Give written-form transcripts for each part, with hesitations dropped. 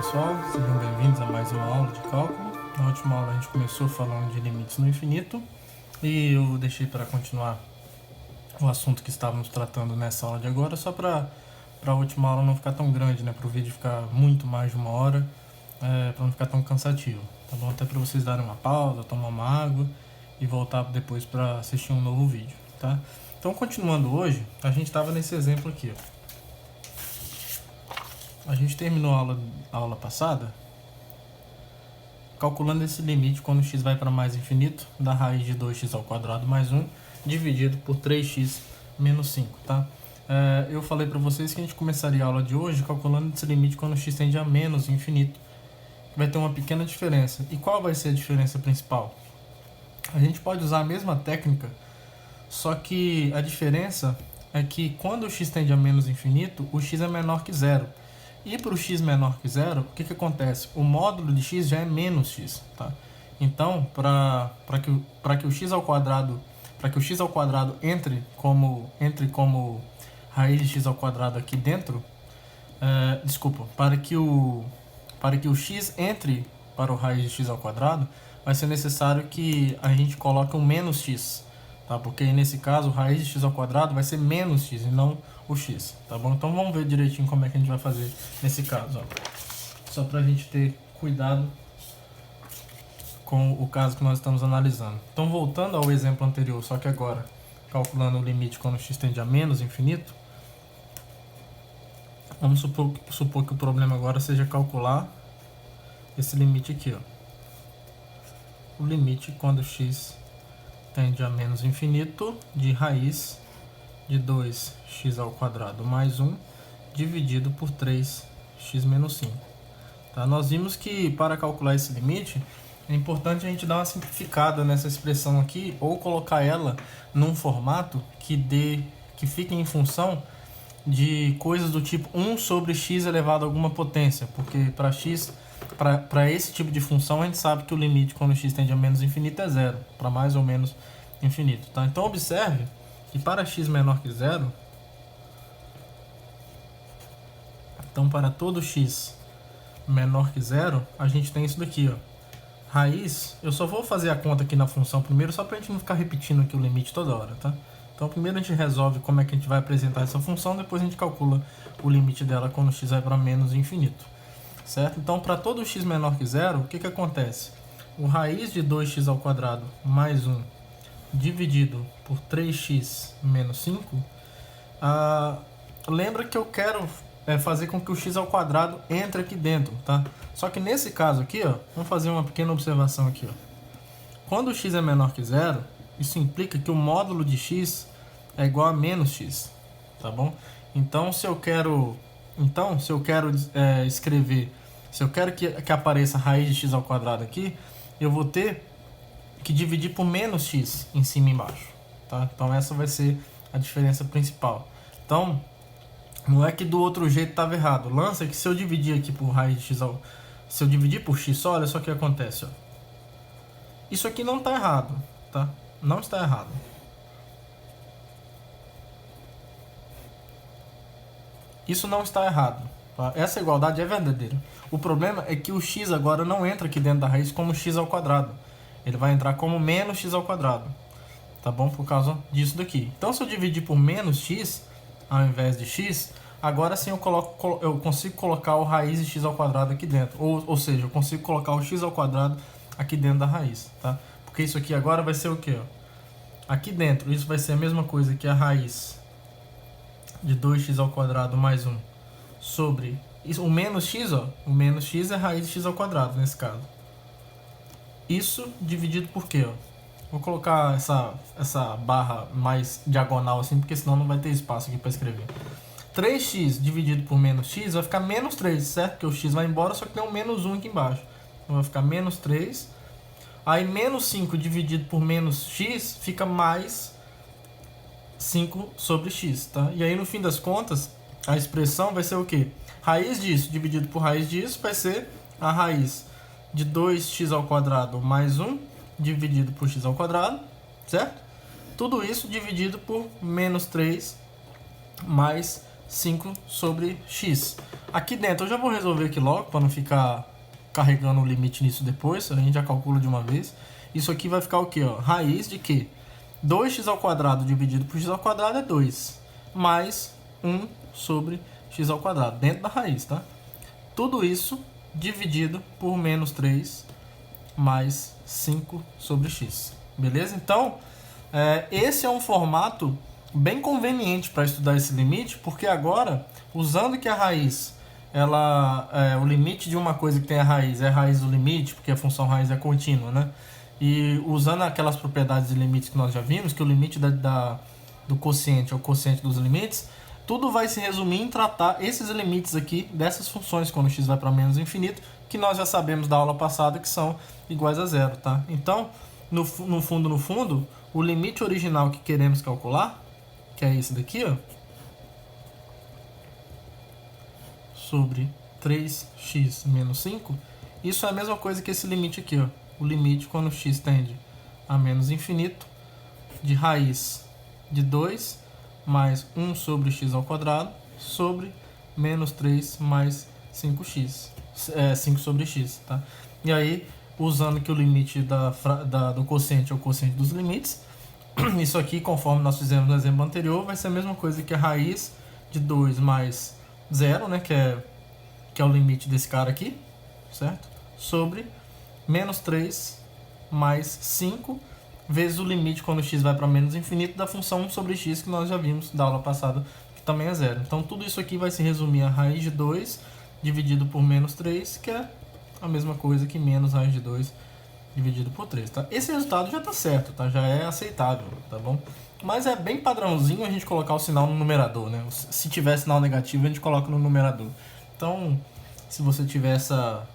pessoal, sejam bem-vindos a mais uma aula de cálculo. Na última aula a gente começou falando de limites no infinito e eu deixei para continuar o assunto que estávamos tratando nessa aula de agora, só para a última aula não ficar tão grande, né, para o vídeo ficar muito mais de uma hora, para não ficar tão cansativo, tá bom? Até para vocês darem uma pausa, tomar uma água e voltar depois para assistir um novo vídeo, tá? Então, continuando hoje, a gente estava nesse exemplo aqui, ó. A gente terminou a aula passada calculando esse limite quando x vai para mais infinito da raiz de 2x ao quadrado mais 1 dividido por 3x menos 5, tá? Eu falei para vocês que a gente começaria a aula de hoje calculando esse limite quando x tende a menos infinito. Vai ter uma pequena diferença. E qual vai ser a diferença principal? A gente pode usar a mesma técnica, só que a diferença é que quando o x tende a menos infinito, o x é menor que zero. E para o x menor que zero, o que acontece? O módulo de x já é menos x, tá? Então, para que o x ao quadrado entre como raiz de x ao quadrado aqui dentro, para que o x entre para o raiz de x ao quadrado, vai ser necessário que a gente coloque um menos x, tá? Porque nesse caso, raiz de x ao quadrado vai ser menos x e não o x, tá bom? Então vamos ver direitinho como é que a gente vai fazer nesse caso, ó. Só pra gente ter cuidado com o caso que nós estamos analisando. Então, voltando ao exemplo anterior, só que agora calculando o limite quando x tende a menos infinito, vamos supor que o problema agora seja calcular esse limite aqui, ó. O limite quando x tende a menos infinito de raiz de 2x ao quadrado mais 1 dividido por 3x menos 5. Tá? Nós vimos que para calcular esse limite é importante a gente dar uma simplificada nessa expressão aqui ou colocar ela num formato que fique em função de coisas do tipo 1 sobre x elevado a alguma potência, porque para esse tipo de função a gente sabe que o limite quando x tende a menos infinito é zero, para mais ou menos infinito. Tá? Então observe que para x menor que zero, então para todo x menor que zero, a gente tem isso daqui, ó. Raiz, eu só vou fazer a conta aqui na função primeiro, só para a gente não ficar repetindo aqui o limite toda hora, tá? Então primeiro a gente resolve como é que a gente vai apresentar essa função, depois a gente calcula o limite dela quando x vai para menos infinito, certo? Então para todo x menor que zero, o que acontece? O raiz de 2x ao quadrado mais 1 dividido por 3x menos 5, lembra que eu quero fazer com que o x ao quadrado entre aqui dentro, tá? Só que nesse caso aqui, ó, vamos fazer uma pequena observação aqui, ó. Quando o x é menor que zero, isso implica que o módulo de x é igual a menos x, tá bom? Então, se eu quero que apareça a raiz de x ao quadrado aqui, eu vou ter que dividir por menos x em cima e embaixo, tá? Então essa vai ser a diferença principal. Então, não é que do outro jeito estava errado. O lance é que se eu dividir aqui por raiz de x se eu dividir por x só, olha só o que acontece, ó. Isso aqui não está errado, tá? Não está errado. Isso não está errado, tá? Essa igualdade é verdadeira. O problema é que o x agora não entra aqui dentro da raiz como x ao quadrado. Ele vai entrar como menos x ao quadrado, tá bom? Por causa disso daqui. Então, se eu dividir por menos x, ao invés de x, agora sim eu consigo colocar o raiz de x ao quadrado aqui dentro. Ou seja, eu consigo colocar o x ao quadrado aqui dentro da raiz, tá? Porque isso aqui agora vai ser o quê? Ó? Aqui dentro, isso vai ser a mesma coisa que a raiz de 2x ao quadrado mais 1 sobre... o menos x, ó. O menos x é a raiz de x ao quadrado, nesse caso. Isso dividido por quê? Ó? Vou colocar essa barra mais diagonal assim, porque senão não vai ter espaço aqui para escrever. 3x dividido por menos x vai ficar menos 3, certo? Porque o x vai embora, só que tem um menos 1 aqui embaixo. Então vai ficar menos 3. Aí menos 5 dividido por menos x fica mais 5 sobre x, tá? E aí no fim das contas, a expressão vai ser o quê? Raiz disso dividido por raiz disso vai ser a raiz de 2x ao quadrado mais 1 dividido por x ao quadrado, certo? Tudo isso dividido por menos 3 mais 5 sobre x. Aqui dentro eu já vou resolver aqui logo, para não ficar carregando o limite nisso depois, a gente já calcula de uma vez. Isso aqui vai ficar o quê? Ó? Raiz de quê? 2x² dividido por x² é 2, mais 1 sobre x², dentro da raiz, tá? Tudo isso dividido por menos 3 mais 5 sobre x. Beleza? Então, esse é um formato bem conveniente para estudar esse limite, porque agora, usando que a raiz, o limite de uma coisa que tem a raiz do limite, porque a função raiz é contínua, né? E usando aquelas propriedades de limites que nós já vimos, que o limite do quociente é o quociente dos limites, tudo vai se resumir em tratar esses limites aqui dessas funções quando x vai para menos infinito, que nós já sabemos da aula passada que são iguais a zero, tá? Então, no fundo, o limite original que queremos calcular, que é esse daqui, ó, sobre 3x menos 5, isso é a mesma coisa que esse limite aqui, ó, o limite quando x tende a menos infinito de raiz de 2 mais 1 sobre x² sobre menos 3 mais 5x, 5 sobre x, tá? E aí, usando que o limite do quociente é o quociente dos limites, isso aqui, conforme nós fizemos no exemplo anterior, vai ser a mesma coisa que a raiz de 2 mais 0, né, que é o limite desse cara aqui, certo? Sobre menos 3 mais 5 vezes o limite quando x vai para menos infinito da função 1 sobre x que nós já vimos da aula passada, que também é zero. Então, tudo isso aqui vai se resumir a raiz de 2 dividido por menos 3, que é a mesma coisa que menos raiz de 2 dividido por 3, tá? Esse resultado já tá certo, tá? Já é aceitável, tá bom? Mas é bem padrãozinho a gente colocar o sinal no numerador, né? Se tiver sinal negativo, a gente coloca no numerador. Então, se você tiver essa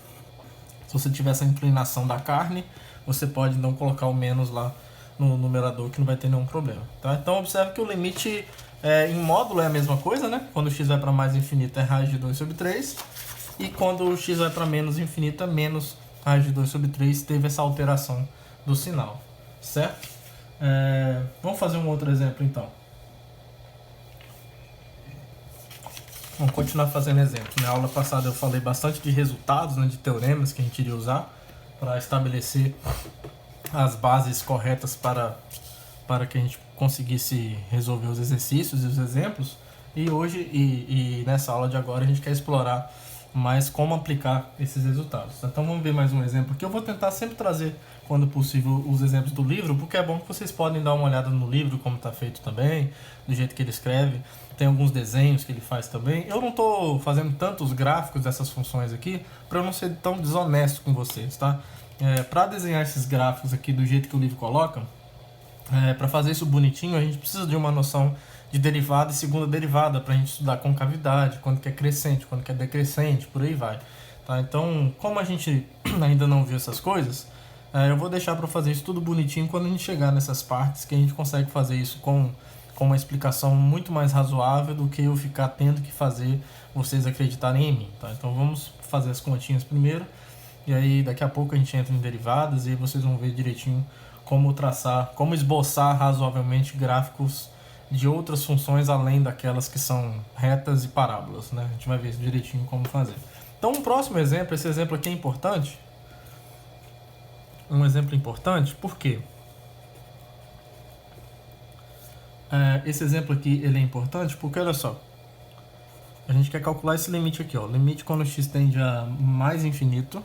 inclinação da carne, você pode não colocar o menos lá no numerador, que não vai ter nenhum problema, tá? Então, observe que o limite em módulo é a mesma coisa, né? Quando o x vai para mais infinito é raiz de 2 sobre 3, e quando o x vai para menos infinito é menos raiz de 2 sobre 3, teve essa alteração do sinal, certo? Vamos fazer um outro exemplo, então. Vamos continuar fazendo exemplo. Na aula passada eu falei bastante de resultados, né, de teoremas que a gente iria usar para estabelecer as bases corretas para que a gente conseguisse resolver os exercícios e os exemplos. E hoje, e nessa aula de agora, a gente quer explorar mais como aplicar esses resultados. Então vamos ver mais um exemplo que eu vou tentar sempre trazer, quando possível, os exemplos do livro, porque é bom que vocês podem dar uma olhada no livro, como está feito também, do jeito que ele escreve. Tem alguns desenhos que ele faz também. Eu não estou fazendo tantos gráficos dessas funções aqui para eu não ser tão desonesto com vocês, tá? Para desenhar esses gráficos aqui do jeito que o livro coloca, para fazer isso bonitinho, a gente precisa de uma noção de derivada e segunda derivada para a gente estudar concavidade, quando que é crescente, quando que é decrescente, por aí vai. Tá? Então, como a gente ainda não viu essas coisas, eu vou deixar para fazer isso tudo bonitinho quando a gente chegar nessas partes, que a gente consegue fazer isso com uma explicação muito mais razoável do que eu ficar tendo que fazer vocês acreditarem em mim. Tá? Então vamos fazer as continhas primeiro, e aí daqui a pouco a gente entra em derivadas, e aí vocês vão ver direitinho como esboçar razoavelmente gráficos de outras funções além daquelas que são retas e parábolas, né? A gente vai ver direitinho como fazer. Então, um próximo exemplo, esse exemplo aqui é importante. Um exemplo importante, por quê? Esse exemplo aqui ele é importante porque, olha só, a gente quer calcular esse limite aqui, ó, limite quando x tende a mais infinito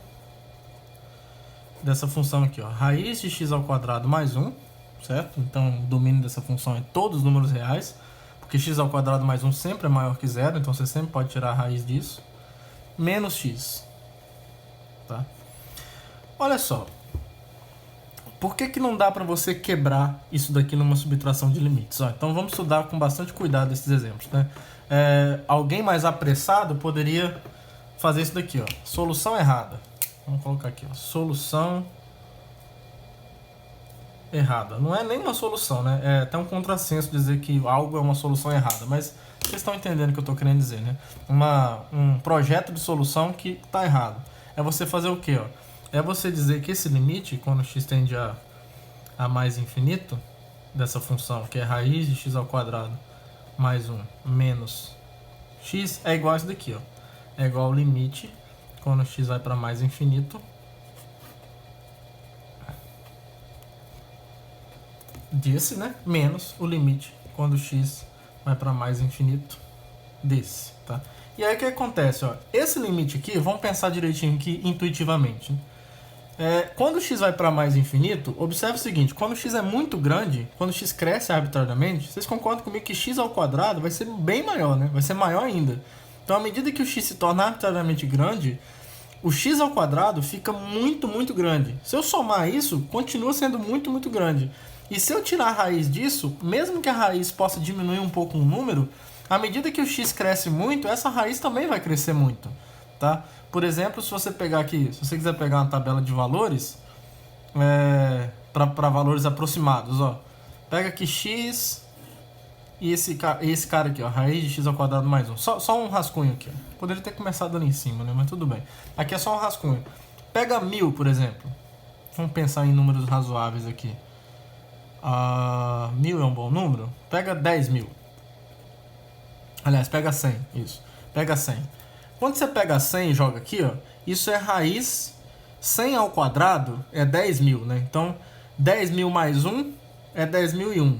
dessa função aqui, ó, raiz de x² mais 1, certo? Então, o domínio dessa função é todos os números reais, porque x² mais 1 sempre é maior que zero, então você sempre pode tirar a raiz disso, menos x, tá? Olha só, por que não dá para você quebrar isso daqui numa subtração de limites? Ó, então, vamos estudar com bastante cuidado esses exemplos, né? Alguém mais apressado poderia fazer isso daqui, ó, solução errada. Vamos colocar aqui, ó, solução errada. Não é nem uma solução, né? É até um contrassenso dizer que algo é uma solução errada, mas vocês estão entendendo o que eu estou querendo dizer, né? Um projeto de solução que está errado. É você fazer o quê, ó? É você dizer que esse limite, quando x tende a mais infinito, dessa função, que é raiz de x² mais 1 menos x é igual a isso daqui, ó. É igual ao limite, quando x vai para mais infinito, desse, né? Menos o limite, quando x vai para mais infinito, desse, tá? E aí o que acontece, ó? Esse limite aqui, vamos pensar direitinho aqui intuitivamente, né? Quando x vai para mais infinito, observe o seguinte, quando x é muito grande, quando x cresce arbitrariamente, vocês concordam comigo que x ao quadrado vai ser bem maior, né? Vai ser maior ainda. Então, à medida que o x se torna arbitrariamente grande, o x ao quadrado fica muito, muito grande. Se eu somar isso, continua sendo muito, muito grande. E se eu tirar a raiz disso, mesmo que a raiz possa diminuir um pouco o número, à medida que o x cresce muito, essa raiz também vai crescer muito, tá? Por exemplo, se você pegar aqui, se você quiser pegar uma tabela de valores, para valores aproximados, ó, pega aqui x e esse cara aqui, ó, raiz de x ao quadrado mais 1. Só um rascunho aqui, ó. Poderia ter começado ali em cima, né? Mas tudo bem. Aqui é só um rascunho. Pega 1000, por exemplo. Vamos pensar em números razoáveis aqui. 1000 é um bom número? Pega 10.000. Aliás, pega 100, isso. Pega 100. Quando você pega 100 e joga aqui, ó, isso é raiz, 100 ao quadrado é 10.000, né? Então, 10.000 mais 1 é 10.001.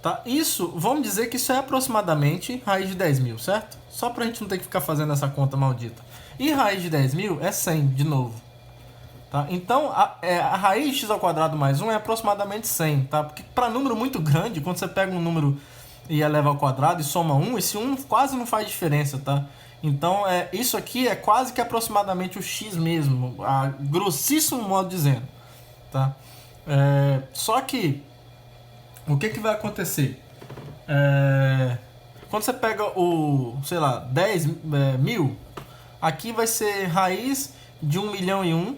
Tá? Isso, vamos dizer que isso é aproximadamente raiz de 10.000, certo? Só pra gente não ter que ficar fazendo essa conta maldita. E raiz de 10.000 é 100, de novo. Tá? Então, a raiz de x ao quadrado mais 1 é aproximadamente 100, tá? Porque para número muito grande, quando você pega um número e eleva ao quadrado e soma 1, esse 1 quase não faz diferença, tá? Então, isso aqui é quase que aproximadamente o x mesmo, a grossíssimo modo dizendo, tá? Só que, o que vai acontecer? Quando você pega o, sei lá, 10.000, aqui vai ser raiz de 1.000.001,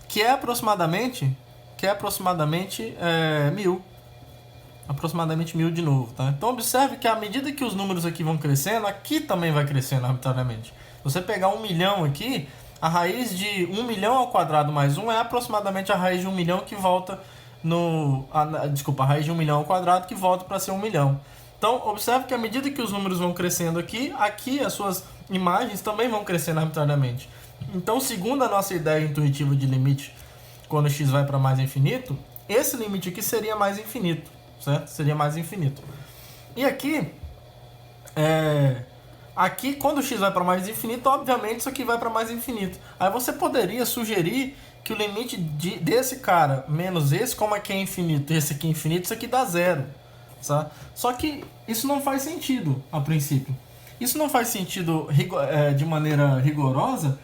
que é aproximadamente 1.000. Aproximadamente 1.000 de novo, tá? Então observe que à medida que os números aqui vão crescendo, aqui também vai crescendo arbitrariamente. Se você pegar 1 milhão aqui, a raiz de 1 milhão ao quadrado mais 1 é aproximadamente a raiz de 1 milhão que volta a raiz de 1 milhão ao quadrado que volta para ser 1 milhão. Então observe que à medida que os números vão crescendo aqui as suas imagens também vão crescendo arbitrariamente. Então, segundo a nossa ideia intuitiva de limite, quando x vai para mais infinito, esse limite aqui seria mais infinito, certo? Seria mais infinito. E aqui, quando x vai para mais infinito, obviamente isso aqui vai para mais infinito. Aí você poderia sugerir que o limite desse cara menos esse, como aqui é infinito e esse aqui é infinito, isso aqui dá zero. Tá? Só que isso não faz sentido, a princípio. Isso não faz sentido de maneira rigorosa,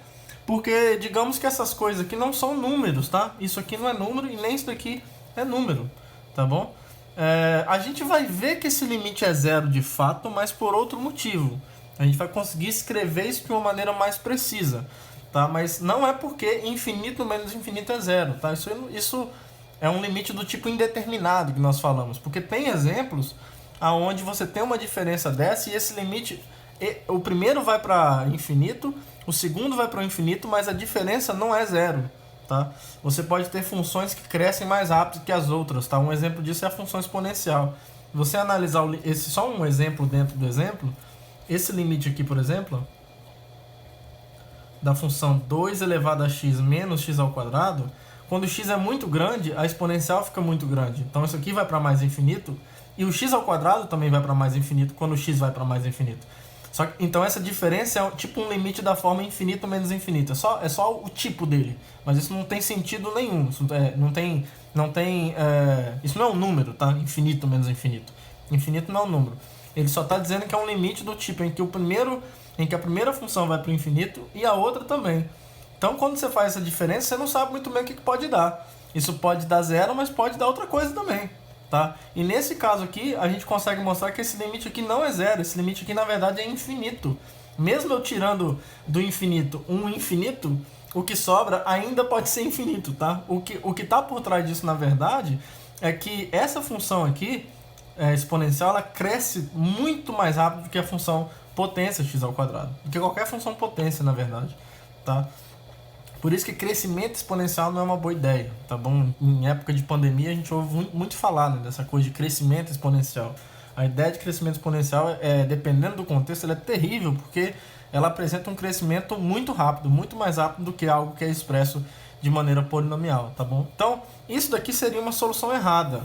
porque digamos que essas coisas aqui não são números, tá? Isso aqui não é número e nem isso daqui é número, tá bom? A gente vai ver que esse limite é zero de fato, mas por outro motivo. A gente vai conseguir escrever isso de uma maneira mais precisa, tá? Mas não é porque infinito menos infinito é zero, tá? Isso é um limite do tipo indeterminado que nós falamos, porque tem exemplos aonde você tem uma diferença dessa e esse limite, o primeiro vai para infinito, o segundo vai para o infinito, mas a diferença não é zero, tá? Você pode ter funções que crescem mais rápido que as outras, tá? Um exemplo disso é a função exponencial. Você analisar só um exemplo dentro do exemplo, esse limite aqui, por exemplo, da função 2 elevado a x menos x ao quadrado, quando x é muito grande, a exponencial fica muito grande. Então isso aqui vai para mais infinito, e o x ao quadrado também vai para mais infinito quando o x vai para mais infinito. Então essa diferença é tipo um limite da forma infinito menos infinito. É só o tipo dele. Mas isso não tem sentido nenhum. Isso isso não é um número, tá? Infinito menos infinito. Infinito não é um número. Ele só está dizendo que é um limite do tipo em que a primeira função vai para o infinito e a outra também. Então quando você faz essa diferença, você não sabe muito bem o que pode dar. Isso pode dar zero, mas pode dar outra coisa também. Tá? E nesse caso aqui, a gente consegue mostrar que esse limite aqui não é zero. Esse limite aqui, na verdade, é infinito. Mesmo eu tirando do infinito um infinito, o que sobra ainda pode ser infinito. Tá? O que está por trás disso, na verdade, é que essa função aqui, exponencial, ela cresce muito mais rápido do que a função potência x ao quadrado. Do que qualquer função potência, na verdade. Tá? Por isso que crescimento exponencial não é uma boa ideia, tá bom? Em época de pandemia a gente ouve muito falar, né, dessa coisa de crescimento exponencial. A ideia de crescimento exponencial, dependendo do contexto, ela é terrível, porque ela apresenta um crescimento muito rápido, muito mais rápido do que algo que é expresso de maneira polinomial, tá bom? Então, isso daqui seria uma solução errada,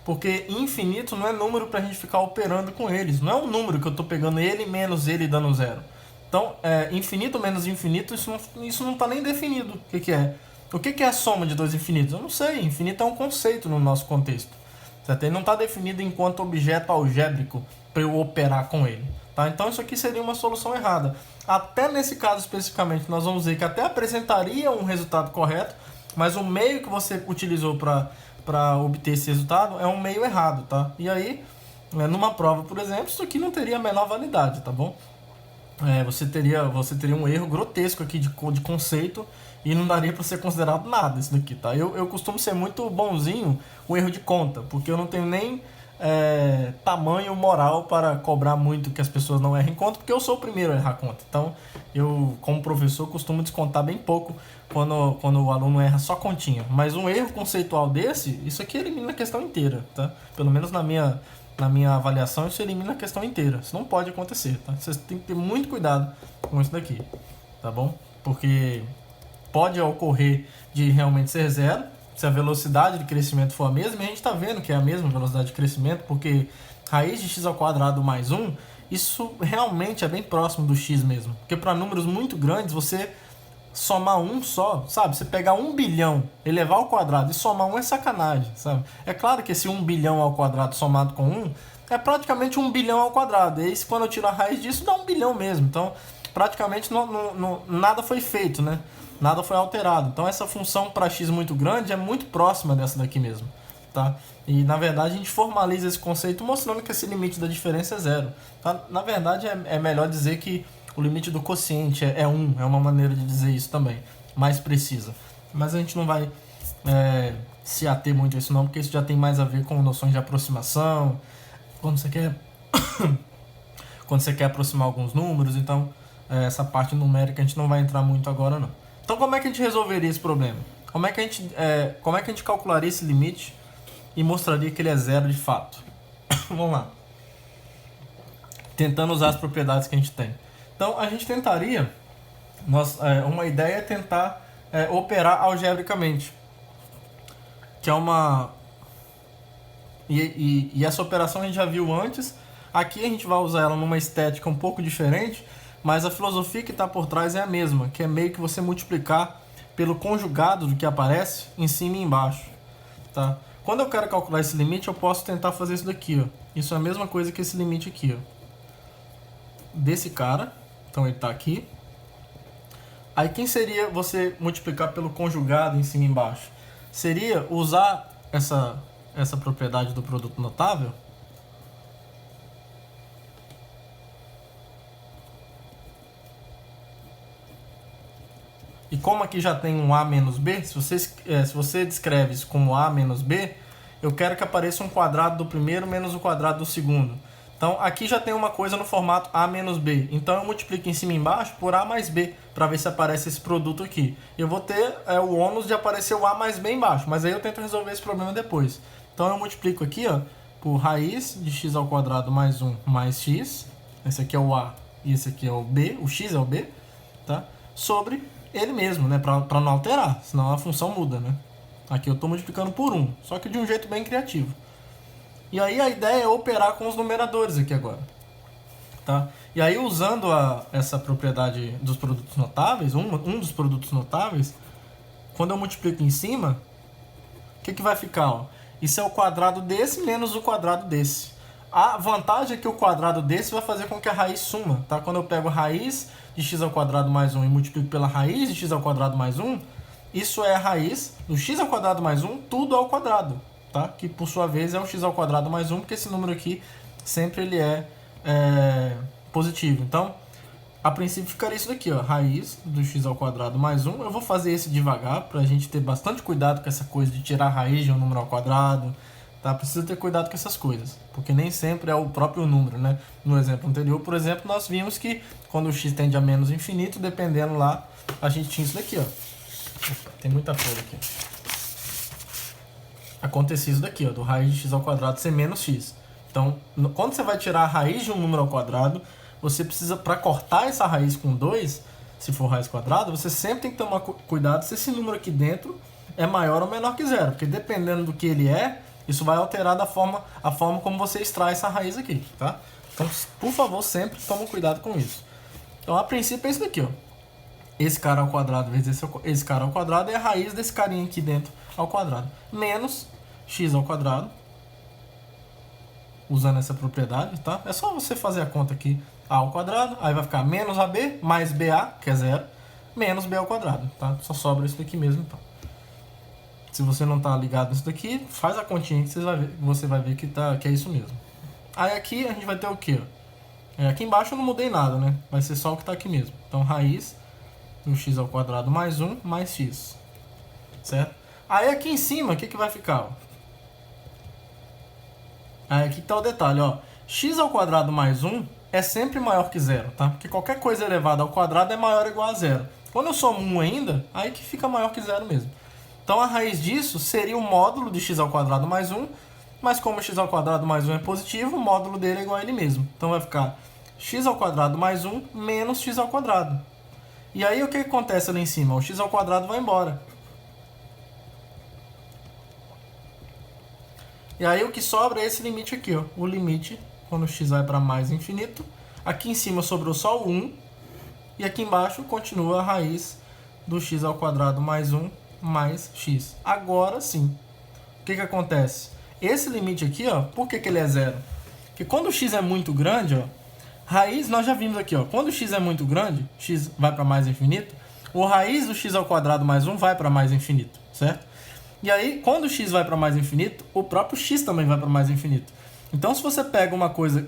porque infinito não é número para a gente ficar operando com eles. Não é um número que eu estou pegando ele menos ele dando zero. Então, infinito menos infinito, isso não está nem definido. O que é? O que é a soma de dois infinitos? Eu não sei. Infinito é um conceito no nosso contexto. Certo? Ele não está definido enquanto objeto algébrico para eu operar com ele. Tá? Então, isso aqui seria uma solução errada. Até nesse caso especificamente, nós vamos ver que até apresentaria um resultado correto, mas o meio que você utilizou para obter esse resultado é um meio errado, tá? E aí, numa prova, por exemplo, isso aqui não teria a menor validade, tá bom? Você teria um erro grotesco aqui de conceito e não daria para ser considerado nada isso daqui, tá? Eu costumo ser muito bonzinho com erro de conta, porque eu não tenho nem tamanho moral para cobrar muito que as pessoas não errem conta, porque eu sou o primeiro a errar conta. Então, eu, como professor, costumo descontar bem pouco quando o aluno erra só continha. Mas um erro conceitual desse, isso aqui elimina a questão inteira, tá? Pelo menos na minha avaliação, isso elimina a questão inteira. Isso não pode acontecer, tá? Vocês têm que ter muito cuidado com isso daqui, tá bom? Porque pode ocorrer de realmente ser zero, se a velocidade de crescimento for a mesma, e a gente está vendo que é a mesma velocidade de crescimento, porque raiz de x ao quadrado mais 1, isso realmente é bem próximo do x mesmo. Porque para números muito grandes, você somar um só, sabe? Você pegar 1 bilhão, elevar ao quadrado e somar um é sacanagem, sabe? É claro que esse 1 bilhão ao quadrado somado com 1 é praticamente 1 bilhão ao quadrado. E aí, quando eu tiro a raiz disso, dá 1 bilhão mesmo. Então, praticamente nada foi feito, né? Nada foi alterado. Então, essa função para x muito grande é muito próxima dessa daqui mesmo, tá? E, na verdade, a gente formaliza esse conceito mostrando que esse limite da diferença é zero, tá? Na verdade, é melhor dizer que o limite do quociente é 1, é uma maneira de dizer isso também, mais precisa. Mas a gente não vai se ater muito a isso não, porque isso já tem mais a ver com noções de aproximação, quando você quer aproximar alguns números, então essa parte numérica a gente não vai entrar muito agora não. Então como é que a gente resolveria esse problema? Como é que a gente calcularia esse limite e mostraria que ele é zero de fato? Vamos lá. Tentando usar as propriedades que a gente tem. Então, a gente tentaria, uma ideia é tentar operar algebricamente, que é uma... E essa operação a gente já viu antes. Aqui a gente vai usar ela numa estética um pouco diferente, mas a filosofia que está por trás é a mesma, que é meio que você multiplicar pelo conjugado do que aparece em cima e embaixo, tá? Quando eu quero calcular esse limite, eu posso tentar fazer isso daqui, ó. Isso é a mesma coisa que esse limite aqui, ó. Desse cara, então ele está aqui. Aí quem seria você multiplicar pelo conjugado em cima e embaixo? Seria usar essa propriedade do produto notável. E como aqui já tem um A menos B, se você descreve isso como A menos B, eu quero que apareça um quadrado do primeiro menos o quadrado do segundo. Então, aqui já tem uma coisa no formato A menos B. Então, eu multiplico em cima e embaixo por A mais B, para ver se aparece esse produto aqui. Eu vou ter o ônus de aparecer o A mais B embaixo, mas aí eu tento resolver esse problema depois. Então, eu multiplico aqui, ó, por raiz de x ao quadrado mais 1 mais x. Esse aqui é o A e esse aqui é o B. O x é o B, tá? Sobre ele mesmo, né? Para não alterar, senão a função muda, né? Aqui eu estou multiplicando por 1, só que de um jeito bem criativo. E aí a ideia é operar com os numeradores aqui agora, tá? E aí usando essa propriedade dos produtos notáveis, um dos produtos notáveis, quando eu multiplico em cima, o que vai ficar? Ó? Isso é o quadrado desse menos o quadrado desse. A vantagem é que o quadrado desse vai fazer com que a raiz suma, tá? Quando eu pego a raiz de x ao quadrado mais 1 e multiplico pela raiz de x ao quadrado mais 1, isso é a raiz do x ao quadrado mais 1, tudo ao quadrado, tá? Que por sua vez é o x ao quadrado mais 1, porque esse número aqui sempre ele é positivo. Então, a princípio ficaria isso daqui, ó, raiz do x ao quadrado mais 1. Eu vou fazer esse devagar, pra gente ter bastante cuidado com essa coisa de tirar a raiz de um número ao quadrado, tá? Precisa ter cuidado com essas coisas, porque nem sempre é o próprio número, né? No exemplo anterior, por exemplo, nós vimos que quando o x tende a menos infinito, dependendo lá, a gente tinha isso daqui, ó. Opa, tem muita folha aqui. Acontecia isso daqui, ó, do raiz de x ao quadrado ser menos x. Então, quando você vai tirar a raiz de um número ao quadrado, você precisa, para cortar essa raiz com 2, se for raiz quadrada, você sempre tem que tomar cuidado se esse número aqui dentro é maior ou menor que 0, porque dependendo do que ele é, isso vai alterar a forma como você extrai essa raiz aqui, tá? Então, por favor, sempre toma cuidado com isso. Então, a princípio é isso daqui, ó. Esse cara ao quadrado vezes esse cara ao quadrado é a raiz desse carinha aqui dentro ao quadrado. Menos x ao quadrado, usando essa propriedade, tá? É só você fazer a conta aqui, a ao quadrado, aí vai ficar menos ab mais ba, que é 0, menos b ao quadrado, tá? Só sobra isso daqui mesmo, então. Se você não tá ligado nisso daqui, faz a continha que você vai ver que é isso mesmo. Aí aqui a gente vai ter o quê? Aqui embaixo eu não mudei nada, né? Vai ser só o que tá aqui mesmo. Então, raiz do x ao quadrado mais 1 mais x. Certo? Aí aqui em cima, o que vai ficar? Aí aqui tá o detalhe, ó. X ao quadrado mais 1 é sempre maior que 0, tá? Porque qualquer coisa elevada ao quadrado é maior ou igual a 0. Quando eu somo 1 ainda, aí que fica maior que 0 mesmo. Então a raiz disso seria o módulo de x ao quadrado mais 1, mas como x ao quadrado mais 1 é positivo, o módulo dele é igual a ele mesmo. Então vai ficar x ao quadrado mais 1 menos x ao quadrado. E aí o que acontece ali em cima? O x ao quadrado vai embora. E aí o que sobra é esse limite aqui, ó. O limite, quando x vai para mais infinito. Aqui em cima sobrou só o 1. E aqui embaixo continua a raiz do x ao quadrado mais 1 mais x. Agora sim. O que acontece? Esse limite aqui, ó, por que ele é 0? Porque quando o x é muito grande, ó, raiz, nós já vimos aqui, ó, quando o x é muito grande, x vai para mais infinito, o raiz do x ao quadrado mais 1 vai para mais infinito, certo? E aí, quando o x vai para mais infinito, o próprio x também vai para mais infinito. Então, se você pega uma coisa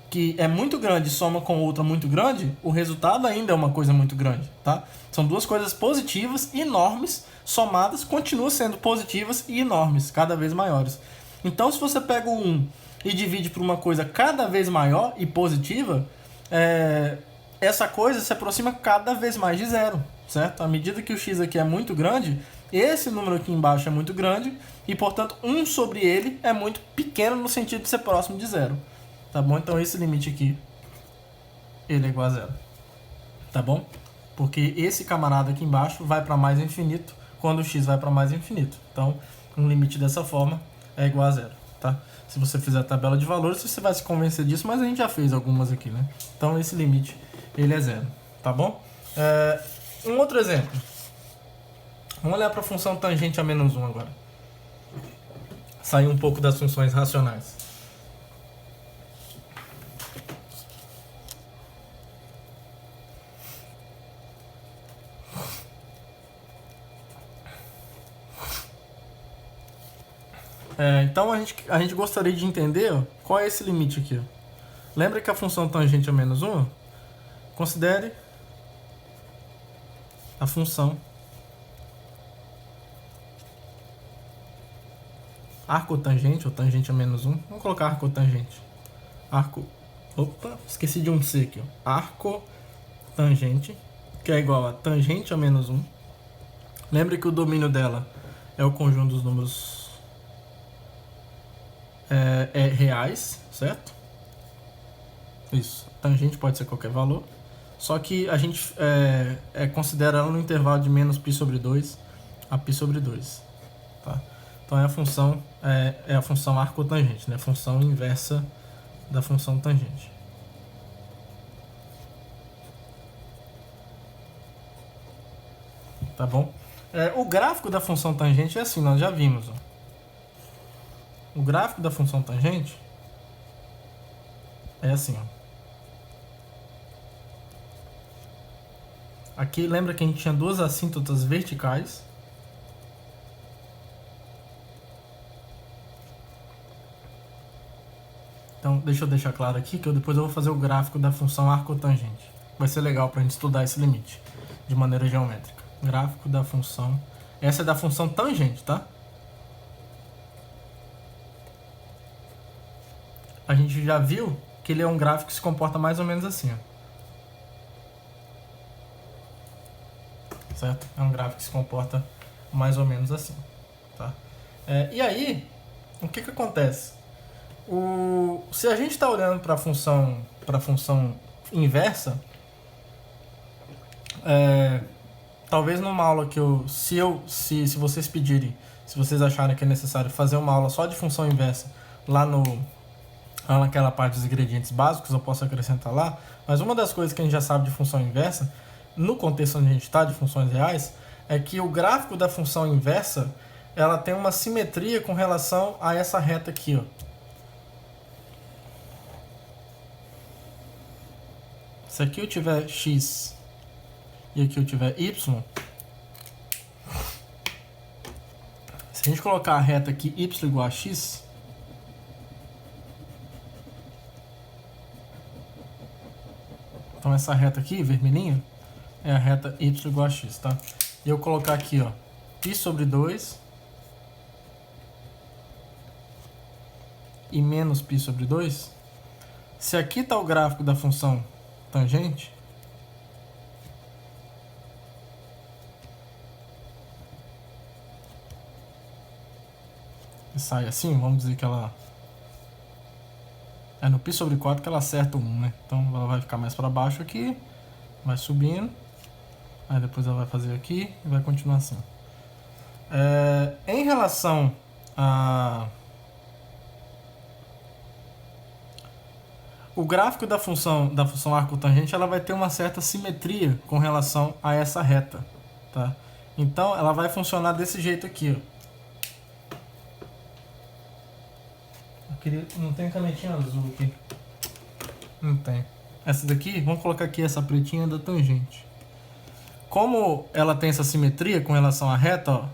que é muito grande e soma com outra muito grande, o resultado ainda é uma coisa muito grande, tá? São duas coisas positivas e enormes, somadas, continuam sendo positivas e enormes, cada vez maiores. Então, se você pega o 1 e divide por uma coisa cada vez maior e positiva, essa coisa se aproxima cada vez mais de 0, certo? À medida que o x aqui é muito grande, esse número aqui embaixo é muito grande e, portanto, 1 sobre ele é muito pequeno no sentido de ser próximo de 0. Tá bom? Então, esse limite aqui, ele é igual a 0. Tá bom? Porque esse camarada aqui embaixo vai para mais infinito quando o x vai para mais infinito. Então, um limite dessa forma é igual a 0, tá? Se você fizer a tabela de valores, você vai se convencer disso, mas a gente já fez algumas aqui, né? Então, esse limite, ele é 0, tá bom? Um outro exemplo. Vamos olhar para a função tangente a menos 1 agora. Sair um pouco das funções racionais. Então a gente gostaria de entender, ó, qual é esse limite aqui. Ó. Lembra que a função tangente a menos 1, considere a função arcotangente, ou tangente a menos 1. Vamos colocar arcotangente. Esqueci de um C aqui. Ó. Arcotangente, que é igual a tangente a menos 1. Lembra que o domínio dela é o conjunto dos números reais, certo? Isso. Tangente pode ser qualquer valor. Só que a gente considera ela no intervalo de menos π sobre 2 a π sobre 2. Tá? Então a função é a função arcotangente, né? A função inversa da função tangente. Tá bom? O gráfico da função tangente é assim, nós já vimos. Ó. O gráfico da função tangente é assim, ó. Aqui lembra que a gente tinha duas assíntotas verticais. Então, deixa eu deixar claro aqui que depois eu vou fazer o gráfico da função arcotangente. Vai ser legal para a gente estudar esse limite de maneira geométrica. Gráfico da função. Essa é da função tangente, tá? A gente já viu que ele é um gráfico que se comporta mais ou menos assim, ó. Certo? É um gráfico que se comporta mais ou menos assim, tá? E aí, o que acontece? Se a gente está olhando para a função inversa, talvez numa aula que se vocês pedirem, se vocês acharem que é necessário fazer uma aula só de função inversa lá naquela parte dos ingredientes básicos, eu posso acrescentar lá. Mas uma das coisas que a gente já sabe de função inversa, no contexto onde a gente está, de funções reais, é que o gráfico da função inversa, ela tem uma simetria com relação a essa reta aqui, ó. Se aqui eu tiver x e aqui eu tiver y, se a gente colocar a reta aqui y igual a x, então essa reta aqui, vermelhinha, é a reta y igual a x, tá? E eu colocar aqui, ó, π sobre 2 e menos π sobre 2, se aqui está o gráfico da função tangente, e sai assim, vamos dizer que ela é no π sobre 4 que ela acerta o 1, né? Então ela vai ficar mais para baixo aqui, vai subindo, aí depois ela vai fazer aqui e vai continuar assim. Em relação a o gráfico da função arcotangente, ela vai ter uma certa simetria com relação a essa reta, tá? Então ela vai funcionar desse jeito aqui, ó. Não tem canetinha azul aqui. Não tem. Essa daqui, vamos colocar aqui essa pretinha da tangente. Como ela tem essa simetria com relação à reta, ó,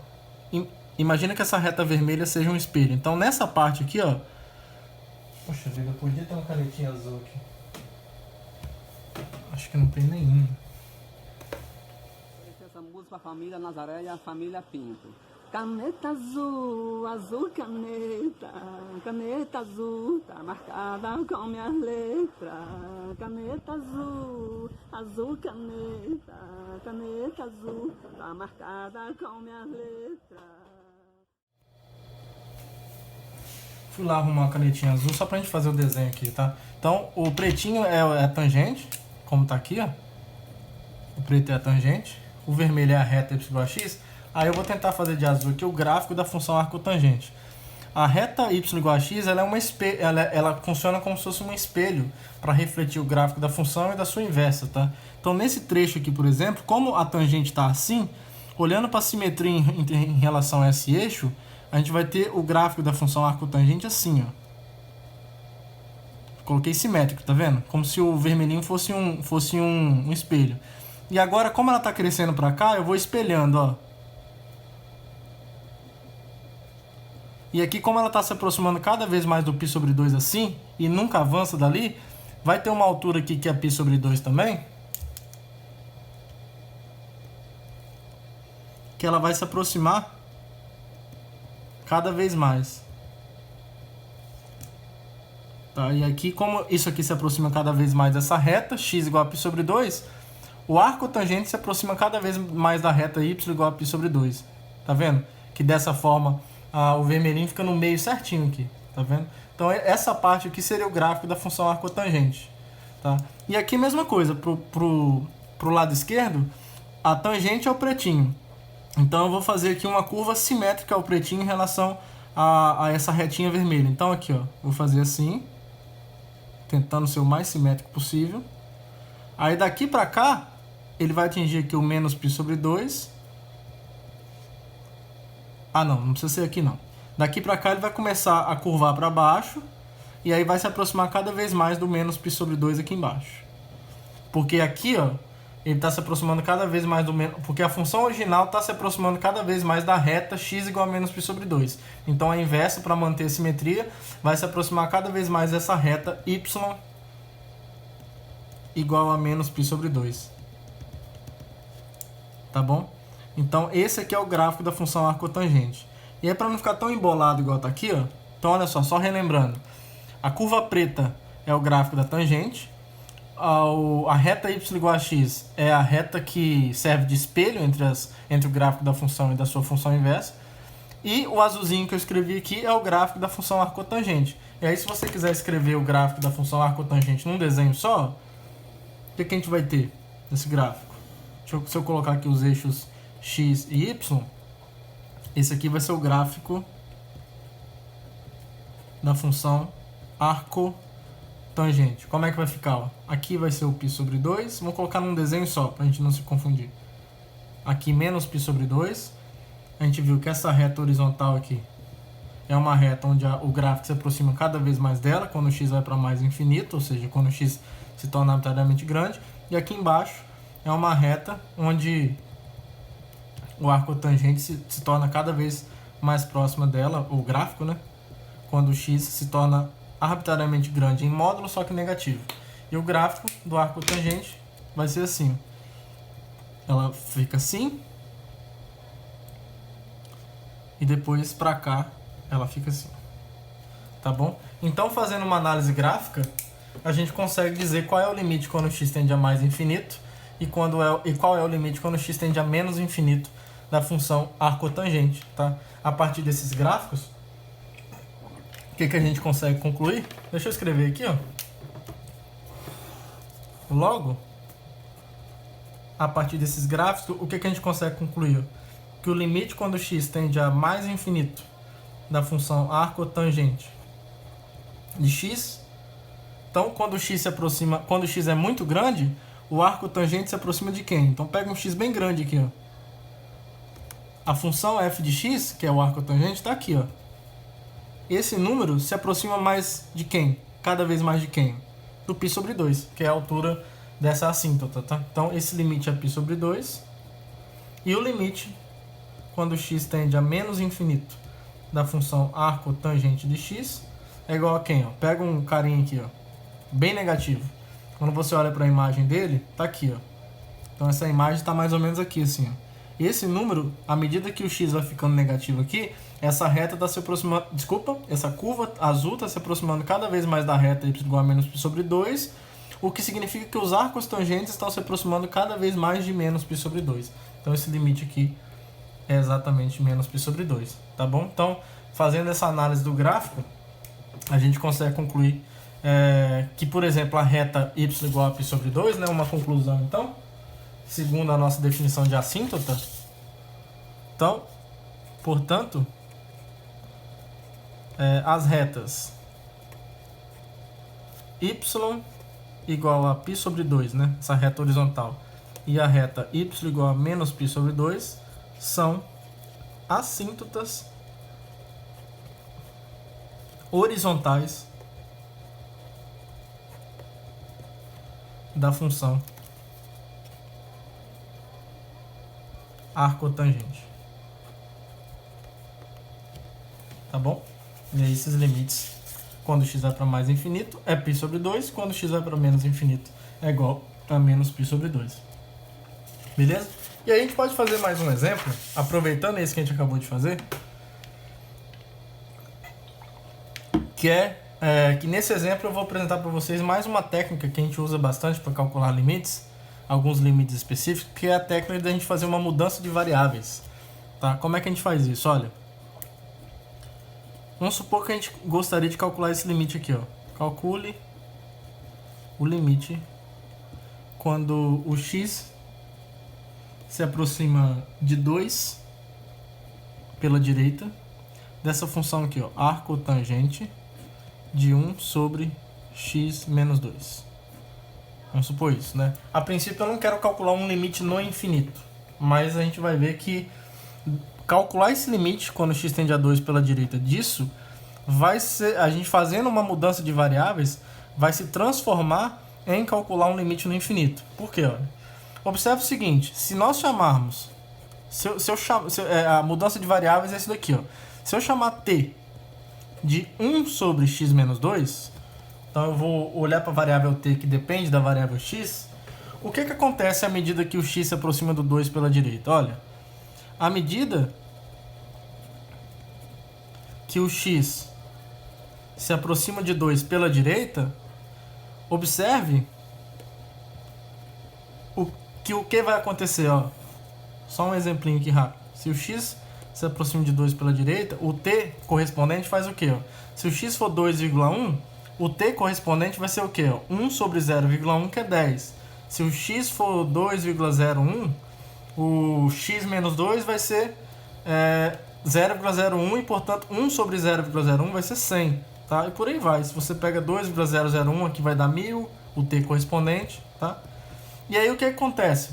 imagina que essa reta vermelha seja um espelho. Então nessa parte aqui, ó, poxa vida, podia ter uma canetinha azul aqui. Acho que não tem nenhuma. Essa música, a família Nazaré e a família Pinto. Caneta azul, azul caneta, caneta azul, tá marcada com minhas letras. Caneta azul, azul caneta, caneta azul, tá marcada com minhas letras. Fui lá arrumar uma canetinha azul só pra gente fazer o desenho aqui, tá? Então, o pretinho é a tangente, como tá aqui, ó. O preto é a tangente, o vermelho é a reta y igual a x. Aí eu vou tentar fazer de azul aqui o gráfico da função arcotangente. A reta y igual a x, ela funciona como se fosse um espelho para refletir o gráfico da função e da sua inversa, tá? Então, nesse trecho aqui, por exemplo, como a tangente está assim, olhando para a simetria em relação a esse eixo, a gente vai ter o gráfico da função arcotangente assim, ó. Coloquei simétrico, tá vendo? Como se o vermelhinho fosse um espelho. E agora, como ela está crescendo para cá, eu vou espelhando, ó. E aqui, como ela está se aproximando cada vez mais do π sobre 2 assim, e nunca avança dali, vai ter uma altura aqui que é π sobre 2 também, que ela vai se aproximar cada vez mais. Tá? E aqui, como isso aqui se aproxima cada vez mais dessa reta, x igual a π sobre 2, o arco tangente se aproxima cada vez mais da reta y igual a π sobre 2. Tá vendo? Que dessa forma o vermelhinho fica no meio certinho aqui, tá vendo? Então essa parte aqui seria o gráfico da função arcotangente, tá? E aqui mesma coisa, pro lado esquerdo, a tangente é o pretinho. Então eu vou fazer aqui uma curva simétrica ao pretinho em relação a essa retinha vermelha. Então aqui, ó, vou fazer assim, tentando ser o mais simétrico possível. Aí daqui pra cá, ele vai atingir aqui o menos π sobre 2. Ah, não precisa ser aqui não. Daqui para cá ele vai começar a curvar para baixo e aí vai se aproximar cada vez mais do menos π sobre 2 aqui embaixo. Porque aqui, ó, ele está se aproximando cada vez mais do menos... Porque a função original está se aproximando cada vez mais da reta x igual a menos π sobre 2. Então a inversa, para manter a simetria, vai se aproximar cada vez mais dessa reta y igual a menos π sobre 2. Tá bom? Então, esse aqui é o gráfico da função arcotangente. E aí, para não ficar tão embolado igual tá aqui, ó, então olha só relembrando. A curva preta é o gráfico da tangente. A reta y igual a x é a reta que serve de espelho entre o gráfico da função e da sua função inversa. E o azulzinho que eu escrevi aqui é o gráfico da função arcotangente. E aí, se você quiser escrever o gráfico da função arcotangente num desenho só, o que a gente vai ter nesse gráfico? Se eu colocar aqui os eixos x e y, esse aqui vai ser o gráfico da função arcotangente. Como é que vai ficar? Ó? Aqui vai ser o π sobre 2. Vamos colocar num desenho só, para a gente não se confundir. Aqui menos π sobre 2. A gente viu que essa reta horizontal aqui é uma reta onde o gráfico se aproxima cada vez mais dela, quando o x vai para mais infinito, ou seja, quando o x se torna arbitrariamente grande. E aqui embaixo é uma reta onde o arcotangente se torna cada vez mais próxima dela, o gráfico, né? Quando o x se torna arbitrariamente grande em módulo, só que negativo. E o gráfico do arcotangente vai ser assim. Ela fica assim. E depois para cá ela fica assim. Tá bom? Então, fazendo uma análise gráfica, a gente consegue dizer qual é o limite quando o x tende a mais infinito e qual é o limite quando o x tende a menos infinito da função arcotangente, tá? A partir desses gráficos, o que a gente consegue concluir? Deixa eu escrever aqui, ó. Logo, a partir desses gráficos, o que a gente consegue concluir? Que o limite quando o x tende a mais infinito da função arcotangente de x. Então, quando o x se aproxima, quando o x é muito grande, o arcotangente se aproxima de quem? Então, pega um x bem grande aqui, ó. A função f de x, que é o arcotangente, está aqui, ó. Esse número se aproxima mais de quem? Cada vez mais de quem? Do π sobre 2, que é a altura dessa assíntota, tá? Então, esse limite é π sobre 2. E o limite, quando o x tende a menos infinito da função arcotangente de x, é igual a quem? Ó? Pega um carinha aqui, ó, bem negativo. Quando você olha para a imagem dele, tá aqui, ó. Então, essa imagem está mais ou menos aqui, assim, ó. E esse número, à medida que o x vai ficando negativo aqui, essa reta está se aproximando... Desculpa, essa curva azul está se aproximando cada vez mais da reta y igual a menos π sobre 2, o que significa que os arcos tangentes estão se aproximando cada vez mais de menos π sobre 2. Então, esse limite aqui é exatamente menos π sobre 2, tá bom? Então, fazendo essa análise do gráfico, a gente consegue concluir que, por exemplo, a reta y igual a π sobre 2, né? Uma conclusão, então, segundo a nossa definição de assíntota. Então, portanto, as retas y igual a π sobre 2, né? Essa reta horizontal, e a reta y igual a menos π sobre 2 são assíntotas horizontais da função arcotangente. Tá bom? E aí, esses limites, quando x vai para mais infinito, é π sobre 2. Quando x vai para menos infinito, é igual a menos π sobre 2. Beleza? E aí, a gente pode fazer mais um exemplo, aproveitando esse que a gente acabou de fazer, que nesse exemplo eu vou apresentar para vocês mais uma técnica que a gente usa bastante para calcular limites, alguns limites específicos, que é a técnica da gente fazer uma mudança de variáveis. Tá? Como é que a gente faz isso? Olha, vamos supor que a gente gostaria de calcular esse limite aqui, ó. Calcule o limite quando o x se aproxima de 2 pela direita dessa função aqui, ó, arcotangente de 1 sobre x menos 2. Vamos supor isso, né? A princípio eu não quero calcular um limite no infinito, mas a gente vai ver que calcular esse limite quando x tende a 2 pela direita disso, vai ser, a gente fazendo uma mudança de variáveis, vai se transformar em calcular um limite no infinito. Por quê? Olha, observe o seguinte, se nós chamarmos, a mudança de variáveis é isso daqui, ó. Se eu chamar t de 1 sobre x menos 2, então eu vou olhar para a variável t que depende da variável x, o que acontece à medida que o x se aproxima do 2 pela direita? Olha, à medida que o x se aproxima de 2 pela direita, observe o que vai acontecer, ó. Só um exemplinho aqui rápido. Se o x se aproxima de 2 pela direita, o t correspondente faz o quê? Ó? Se o x for 2,1, o t correspondente vai ser o quê? Ó? 1 sobre 0,1, que é 10. Se o x for 2,01, o x menos 2 vai ser 0,01 e, portanto, 1 sobre 0,01 vai ser 100. Tá? E por aí vai. Se você pega 2,001, aqui vai dar 1000, o t correspondente. Tá? E aí o que acontece?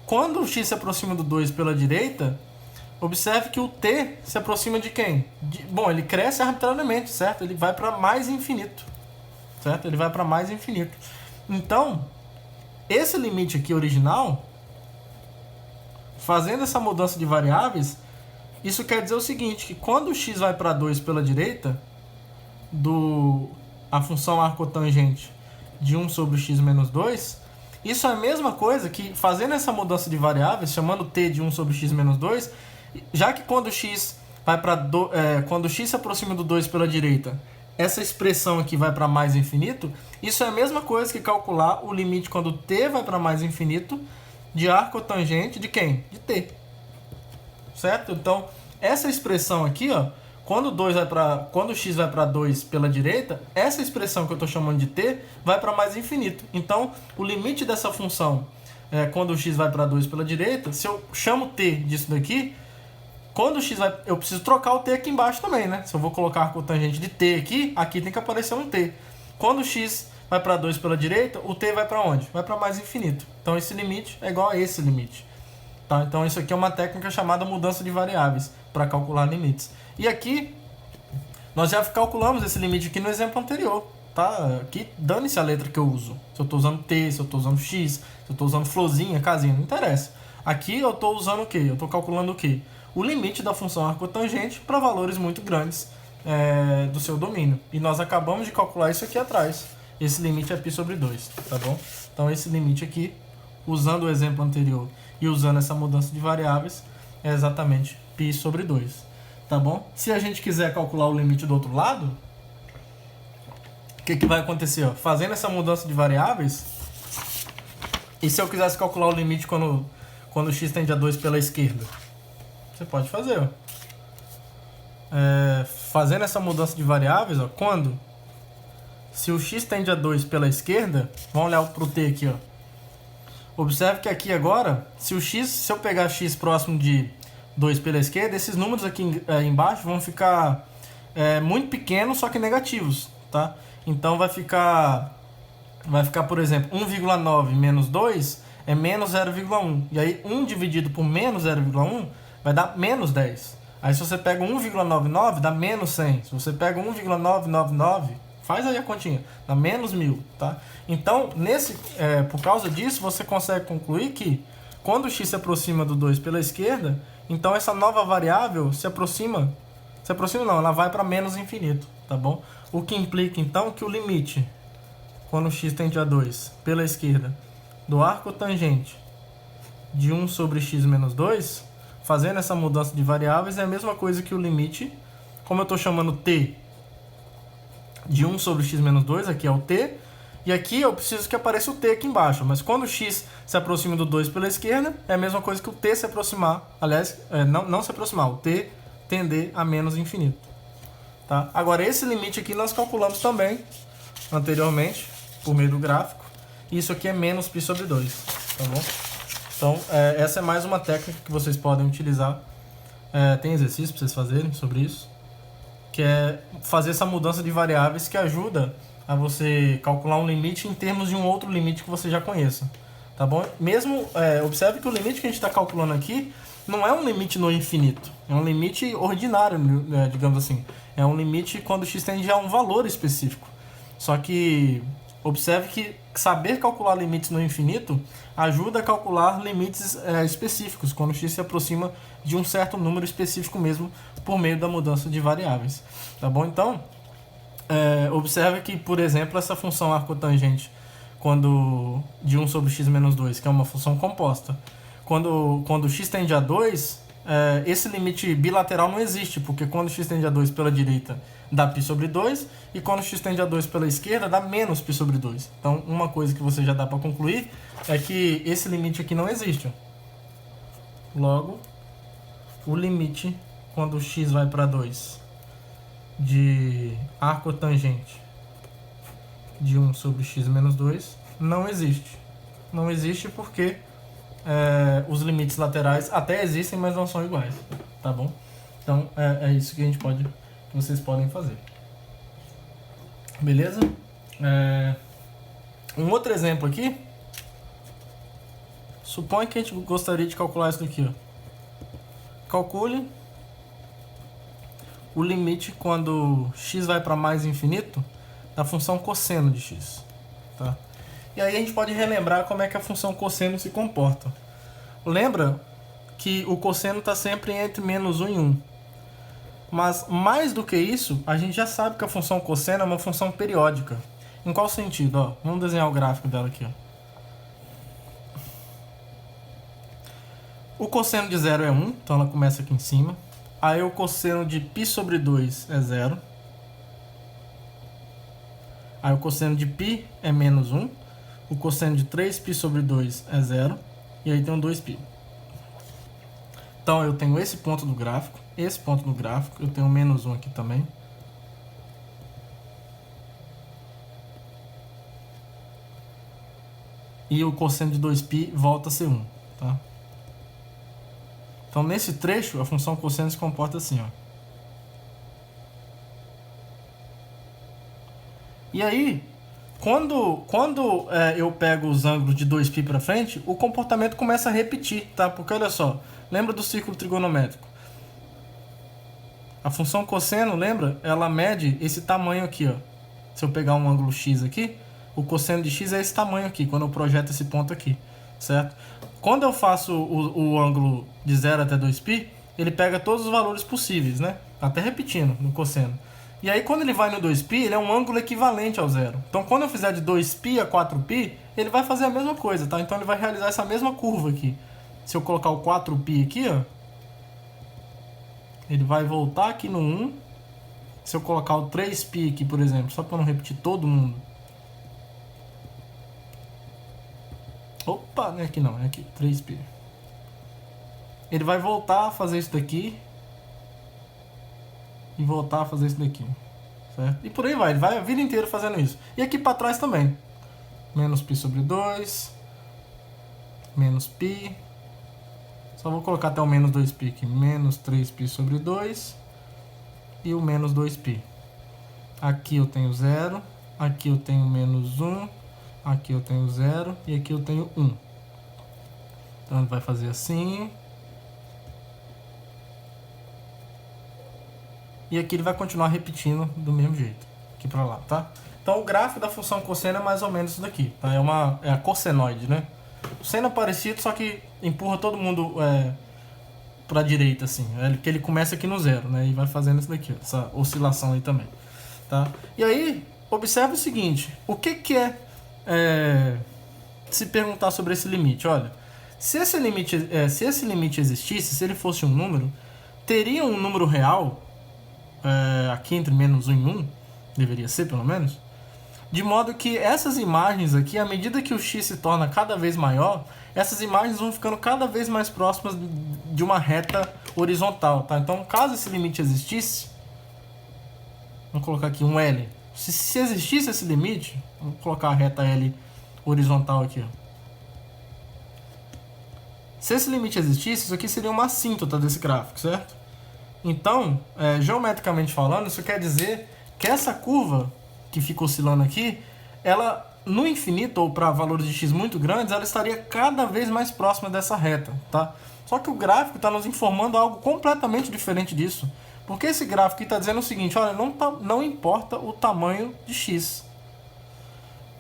Quando o x se aproxima do 2 pela direita, observe que o t se aproxima de quem? Bom, ele cresce arbitrariamente, certo? Ele vai para mais infinito, certo? Ele vai para mais infinito. Então, esse limite aqui original, fazendo essa mudança de variáveis, isso quer dizer o seguinte, que quando o x vai para 2 pela direita, a função arcotangente de 1 sobre x menos 2, isso é a mesma coisa que, fazendo essa mudança de variáveis, chamando t de 1 sobre x menos 2, já que quando x quando x se aproxima do 2 pela direita, essa expressão aqui vai para mais infinito, isso é a mesma coisa que calcular o limite quando t vai para mais infinito de arcotangente de quem? De t. Certo? Então, essa expressão aqui, ó, quando o x vai para 2 pela direita, essa expressão que eu estou chamando de t vai para mais infinito. Então, o limite dessa função, quando o x vai para 2 pela direita, se eu chamo t disso daqui, quando o x vai... Eu preciso trocar o t aqui embaixo também, né? Se eu vou colocar a arcotangente de t aqui tem que aparecer um t. Quando o x vai para 2 pela direita, o t vai para onde? Vai para mais infinito. Então, esse limite é igual a esse limite. Tá? Então, isso aqui é uma técnica chamada mudança de variáveis para calcular limites. E aqui, nós já calculamos esse limite aqui no exemplo anterior. Tá? Aqui, dane-se a letra que eu uso. Se eu estou usando t, se eu estou usando x, se eu estou usando florzinha, casinha, não interessa. Aqui eu estou usando o quê? Eu estou calculando o quê? O limite da função arcotangente para valores muito grandes do seu domínio. E nós acabamos de calcular isso aqui atrás. Esse limite é π sobre 2, tá bom? Então, esse limite aqui, usando o exemplo anterior e usando essa mudança de variáveis, é exatamente π sobre 2, tá bom? Se a gente quiser calcular o limite do outro lado, o que vai acontecer? Ó? Fazendo essa mudança de variáveis, e se eu quisesse calcular o limite quando o x tende a 2 pela esquerda? Você pode fazer, ó. Fazendo essa mudança de variáveis, ó, se o x tende a 2 pela esquerda, vamos olhar para o t aqui, ó. Observe que aqui agora, se eu pegar x próximo de 2 pela esquerda, esses números aqui embaixo vão ficar muito pequenos, só que negativos, tá? Então vai ficar, por exemplo, 1,9 menos 2 é menos 0,1. E aí 1 dividido por menos 0,1 vai dar menos 10. Aí se você pega 1,99, dá menos 100. Se você pega 1,999, faz aí a continha, dá menos 1000, tá? Então, por causa disso, você consegue concluir que quando o x se aproxima do 2 pela esquerda, então essa nova variável ela vai para menos infinito, tá bom? O que implica, então, que o limite, quando o x tende a 2 pela esquerda, do arcotangente de 1 sobre x menos 2, fazendo essa mudança de variáveis, é a mesma coisa que o limite, como eu estou chamando t de 1 sobre x menos 2, aqui é o t, e aqui eu preciso que apareça o t aqui embaixo, mas quando o x se aproxima do 2 pela esquerda, é a mesma coisa que o t se aproximar, aliás, não se aproximar, o t tender a menos infinito. Tá? Agora, esse limite aqui nós calculamos também, anteriormente, por meio do gráfico, e isso aqui é menos π sobre 2, tá bom? Então, essa é mais uma técnica que vocês podem utilizar, tem exercício para vocês fazerem sobre isso, que é fazer essa mudança de variáveis que ajuda a você calcular um limite em termos de um outro limite que você já conheça, tá bom? Observe que o limite que a gente está calculando aqui não é um limite no infinito, é um limite ordinário, digamos assim. É um limite quando o x tende a um valor específico. Só que observe que saber calcular limites no infinito ajuda a calcular limites específicos, quando o x se aproxima de um certo número específico mesmo, por meio da mudança de variáveis. Tá bom? Então, observe que, por exemplo, essa função arcotangente de 1 sobre x menos 2, que é uma função composta, quando x tende a 2, esse limite bilateral não existe, porque quando x tende a 2 pela direita dá π sobre 2, e quando x tende a 2 pela esquerda dá menos π sobre 2. Então, uma coisa que você já dá para concluir é que esse limite aqui não existe. Logo, o limite quando x vai para 2 de arco tangente de 1 sobre x menos 2 não existe. Não existe porque os limites laterais até existem, mas não são iguais, tá bom? Então é isso que vocês podem fazer. Beleza? Um outro exemplo aqui. Suponha que a gente gostaria de calcular isso daqui, ó. Calcule o limite quando x vai para mais infinito da função cosseno de x, tá? E aí a gente pode relembrar como é que a função cosseno se comporta. Lembra que o cosseno está sempre entre menos 1 e 1. Mas mais do que isso, a gente já sabe que a função cosseno é uma função periódica. Em qual sentido? Ó, vamos desenhar o gráfico dela aqui, ó. O cosseno de 0 é 1, então ela começa aqui em cima. Aí o cosseno de π sobre 2 é 0. Aí o cosseno de π é menos 1. O cosseno de 3π sobre 2 é 0. E aí tem um 2π. Então eu tenho esse ponto do gráfico, esse ponto do gráfico. Eu tenho menos 1 aqui também. E o cosseno de 2π volta a ser 1, tá? Então, nesse trecho, a função cosseno se comporta assim, ó. E aí, quando eu pego os ângulos de 2π para frente, o comportamento começa a repetir, tá? Porque, olha só, lembra do círculo trigonométrico? A função cosseno, lembra? Ela mede esse tamanho aqui, ó. Se eu pegar um ângulo x aqui, o cosseno de x é esse tamanho aqui, quando eu projeto esse ponto aqui, certo? Quando eu faço o ângulo de 0 até 2π, ele pega todos os valores possíveis, né? Até repetindo no cosseno. E aí, quando ele vai no 2π, ele é um ângulo equivalente ao zero. Então, quando eu fizer de 2π a 4π, ele vai fazer a mesma coisa, tá? Então, ele vai realizar essa mesma curva aqui. Se eu colocar o 4π aqui, ó, ele vai voltar aqui no 1. Se eu colocar o 3π aqui, por exemplo, só para não repetir todo mundo. Opa, não é aqui não, é aqui, 3π. Ele vai voltar a fazer isso daqui. E voltar a fazer isso daqui. Certo? E por aí vai, ele vai a vida inteira fazendo isso. E aqui para trás também. Menos π sobre 2. Menos π. Só vou colocar até o menos 2π aqui. Menos 3π sobre 2. E o menos 2π. Aqui eu tenho 0. Aqui eu tenho menos 1. Aqui eu tenho 0 e aqui eu tenho 1. Então ele vai fazer assim. E aqui ele vai continuar repetindo do mesmo jeito. Aqui para lá, tá? Então o gráfico da função cosseno é mais ou menos isso daqui, tá? É a cossenoide, né? O seno é parecido, só que empurra todo mundo para a direita, assim. Que ele começa aqui no 0, né? E vai fazendo isso daqui, essa oscilação aí também, tá? E aí, observe o seguinte. O que é se perguntar sobre esse limite? Olha, se esse limite existisse, se ele fosse um número, teria um número real aqui entre menos 1 e 1, deveria ser pelo menos, de modo que essas imagens aqui, à medida que o x se torna cada vez maior, essas imagens vão ficando cada vez mais próximas de uma reta horizontal, tá? Então, caso esse limite existisse, vamos colocar aqui um L. Se existisse esse limite, vamos colocar a reta L horizontal aqui, ó. Se esse limite existisse, isso aqui seria uma assíntota desse gráfico, certo? Então, geometricamente falando, isso quer dizer que essa curva que fica oscilando aqui, ela, no infinito, ou para valores de x muito grandes, ela estaria cada vez mais próxima dessa reta, tá? Só que o gráfico está nos informando algo completamente diferente disso. Porque esse gráfico está dizendo o seguinte, olha, não importa o tamanho de x.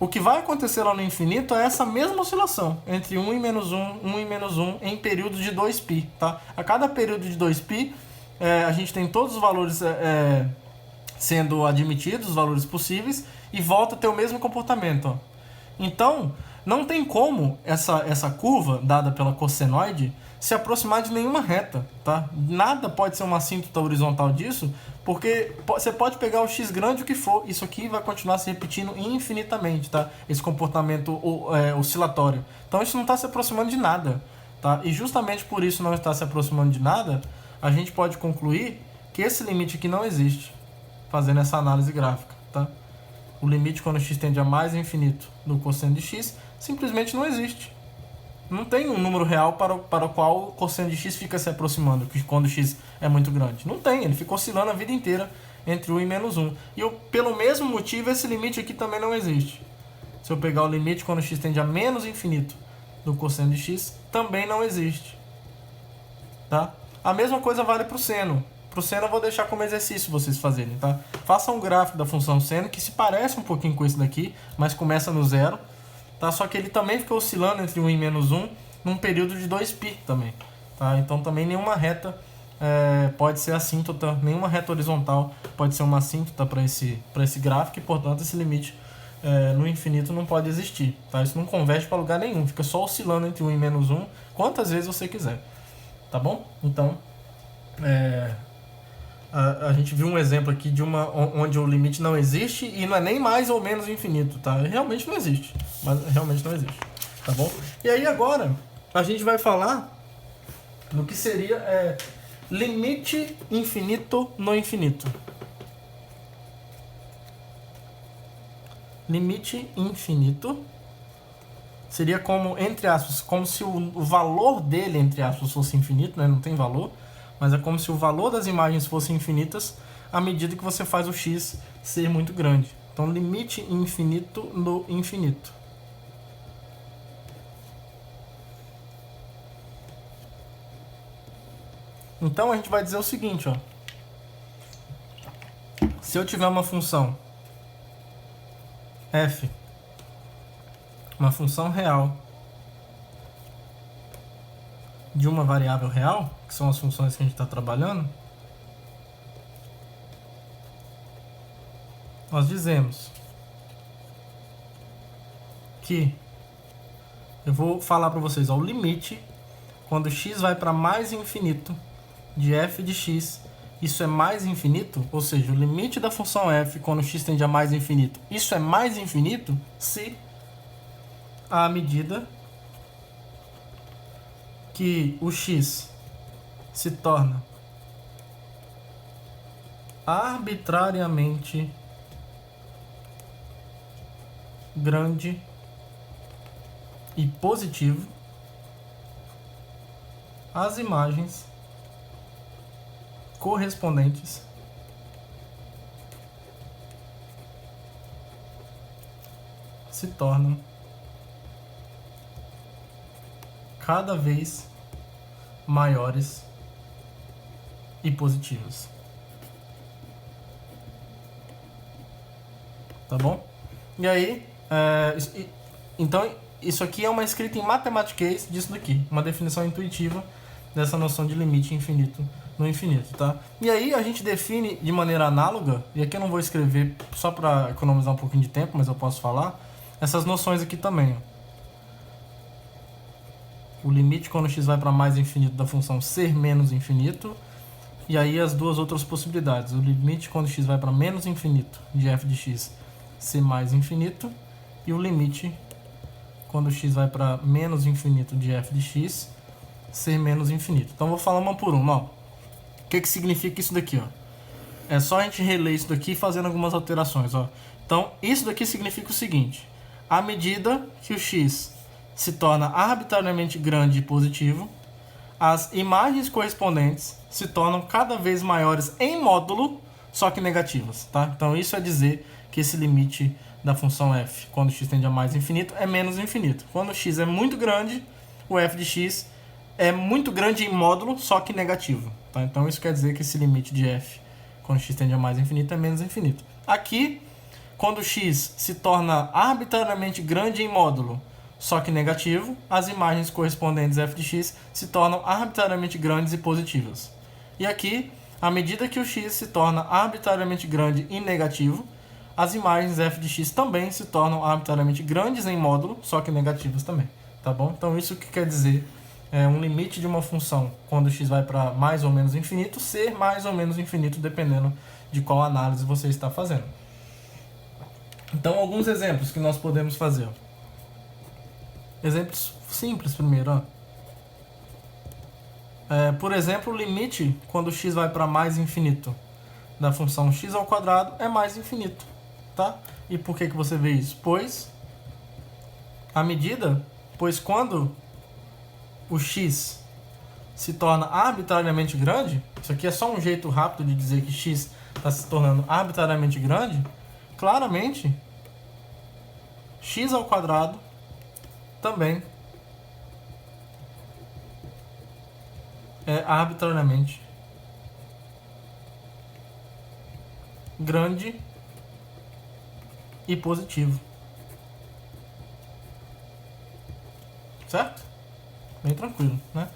O que vai acontecer lá no infinito é essa mesma oscilação, entre 1 e menos 1, 1 e menos 1, em períodos de 2π, tá? A cada período de 2π, a gente tem todos os valores sendo admitidos, os valores possíveis, e volta a ter o mesmo comportamento, ó. Então, não tem como essa curva, dada pela cossenoide, se aproximar de nenhuma reta, tá? Nada pode ser uma assíntota horizontal disso, porque você pode pegar o x grande o que for, isso aqui vai continuar se repetindo infinitamente, tá? Esse comportamento oscilatório. Então isso não está se aproximando de nada, tá? E justamente por isso não está se aproximando de nada, a gente pode concluir que esse limite aqui não existe, fazendo essa análise gráfica, tá? O limite quando x tende a mais infinito do cosseno de x simplesmente não existe. Não tem um número real para o qual o cosseno de x fica se aproximando quando x é muito grande. Não tem, ele fica oscilando a vida inteira entre 1 e menos 1. E pelo mesmo motivo, esse limite aqui também não existe. Se eu pegar o limite quando x tende a menos infinito do cosseno de x, também não existe. Tá? A mesma coisa vale para o seno. Para o seno eu vou deixar como exercício vocês fazerem. Tá? Façam um gráfico da função seno que se parece um pouquinho com esse daqui, mas começa no zero. Tá? Só que ele também fica oscilando entre 1 e menos 1 num período de 2π também. Tá? Então também nenhuma reta pode ser assíntota, nenhuma reta horizontal pode ser uma assíntota para esse gráfico e, portanto, esse limite no infinito não pode existir. Tá? Isso não converge para lugar nenhum, fica só oscilando entre 1 e menos 1 quantas vezes você quiser. Tá bom? Então, a gente viu um exemplo aqui de onde o limite não existe e não é nem mais ou menos infinito, tá? Realmente não existe, mas realmente não existe, tá bom? E aí agora a gente vai falar do que seria limite infinito no infinito. Limite infinito seria como, entre aspas, como se o valor dele, entre aspas, fosse infinito, né? Não tem valor, mas é como se o valor das imagens fossem infinitas à medida que você faz o x ser muito grande. Então, limite infinito no infinito. Então, a gente vai dizer o seguinte, ó. Se eu tiver uma função f, uma função real de uma variável real, que são as funções que a gente está trabalhando, nós dizemos que eu vou falar para vocês, ó, o limite quando x vai para mais infinito de f de x, isso é mais infinito, ou seja, o limite da função f quando x tende a mais infinito, isso é mais infinito se à medida que o x se torna arbitrariamente grande e positivo, as imagens correspondentes se tornam cada vez maiores e positivas. Tá bom? E aí, então isso aqui é uma escrita em matematiquês disso daqui, uma definição intuitiva dessa noção de limite infinito no infinito, tá? E aí a gente define de maneira análoga, e aqui eu não vou escrever só para economizar um pouquinho de tempo, mas eu posso falar, essas noções aqui também, ó. O limite quando x vai para mais infinito da função ser menos infinito. E aí as duas outras possibilidades. O limite quando x vai para menos infinito de f de x ser mais infinito. E o limite quando x vai para menos infinito de f de x ser menos infinito. Então vou falar uma por uma. Ó. O que significa isso daqui? Ó? É só a gente reler isso daqui fazendo algumas alterações. Ó. Então isso daqui significa o seguinte. À medida que o x se torna arbitrariamente grande e positivo, as imagens correspondentes se tornam cada vez maiores em módulo, só que negativas, tá? Então isso é dizer que esse limite da função f, quando x tende a mais infinito, é menos infinito. Quando x é muito grande, o f de x é muito grande em módulo, só que negativo, tá? Então isso quer dizer que esse limite de f, quando x tende a mais infinito, é menos infinito. Aqui, quando x se torna arbitrariamente grande em módulo, só que negativo, as imagens correspondentes f de x se tornam arbitrariamente grandes e positivas. E aqui, à medida que o x se torna arbitrariamente grande e negativo, as imagens f de x também se tornam arbitrariamente grandes em módulo, só que negativas também. Tá bom? Então isso que quer dizer um limite de uma função quando x vai para mais ou menos infinito, ser mais ou menos infinito dependendo de qual análise você está fazendo. Então alguns exemplos que nós podemos fazer. Exemplos simples primeiro, ó. Por exemplo, o limite quando x vai para mais infinito da função x ao quadrado é mais infinito, tá? E por que você vê isso? Pois quando o x se torna arbitrariamente grande, isso aqui é só um jeito rápido de dizer que x está se tornando arbitrariamente grande, claramente x ao quadrado também é arbitrariamente grande e positivo. Certo? Bem tranquilo, né?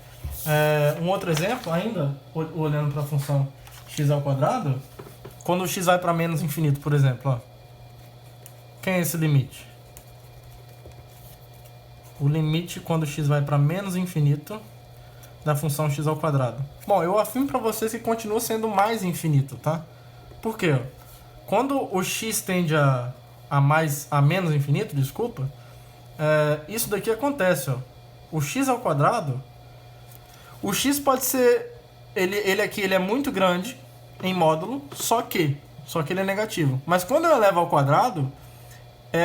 Um outro exemplo, ainda olhando para a função x ao quadrado, quando o x vai para menos infinito, por exemplo, ó, quem é esse limite? O limite quando x vai para menos infinito da função x ao quadrado. Bom, eu afirmo para vocês que continua sendo mais infinito, tá? Por quê? Quando o x tende a menos infinito, desculpa, isso daqui acontece, ó. O x ao quadrado, o x pode ser, ele aqui ele é muito grande em módulo, só que ele é negativo. Mas quando eu elevo ao quadrado,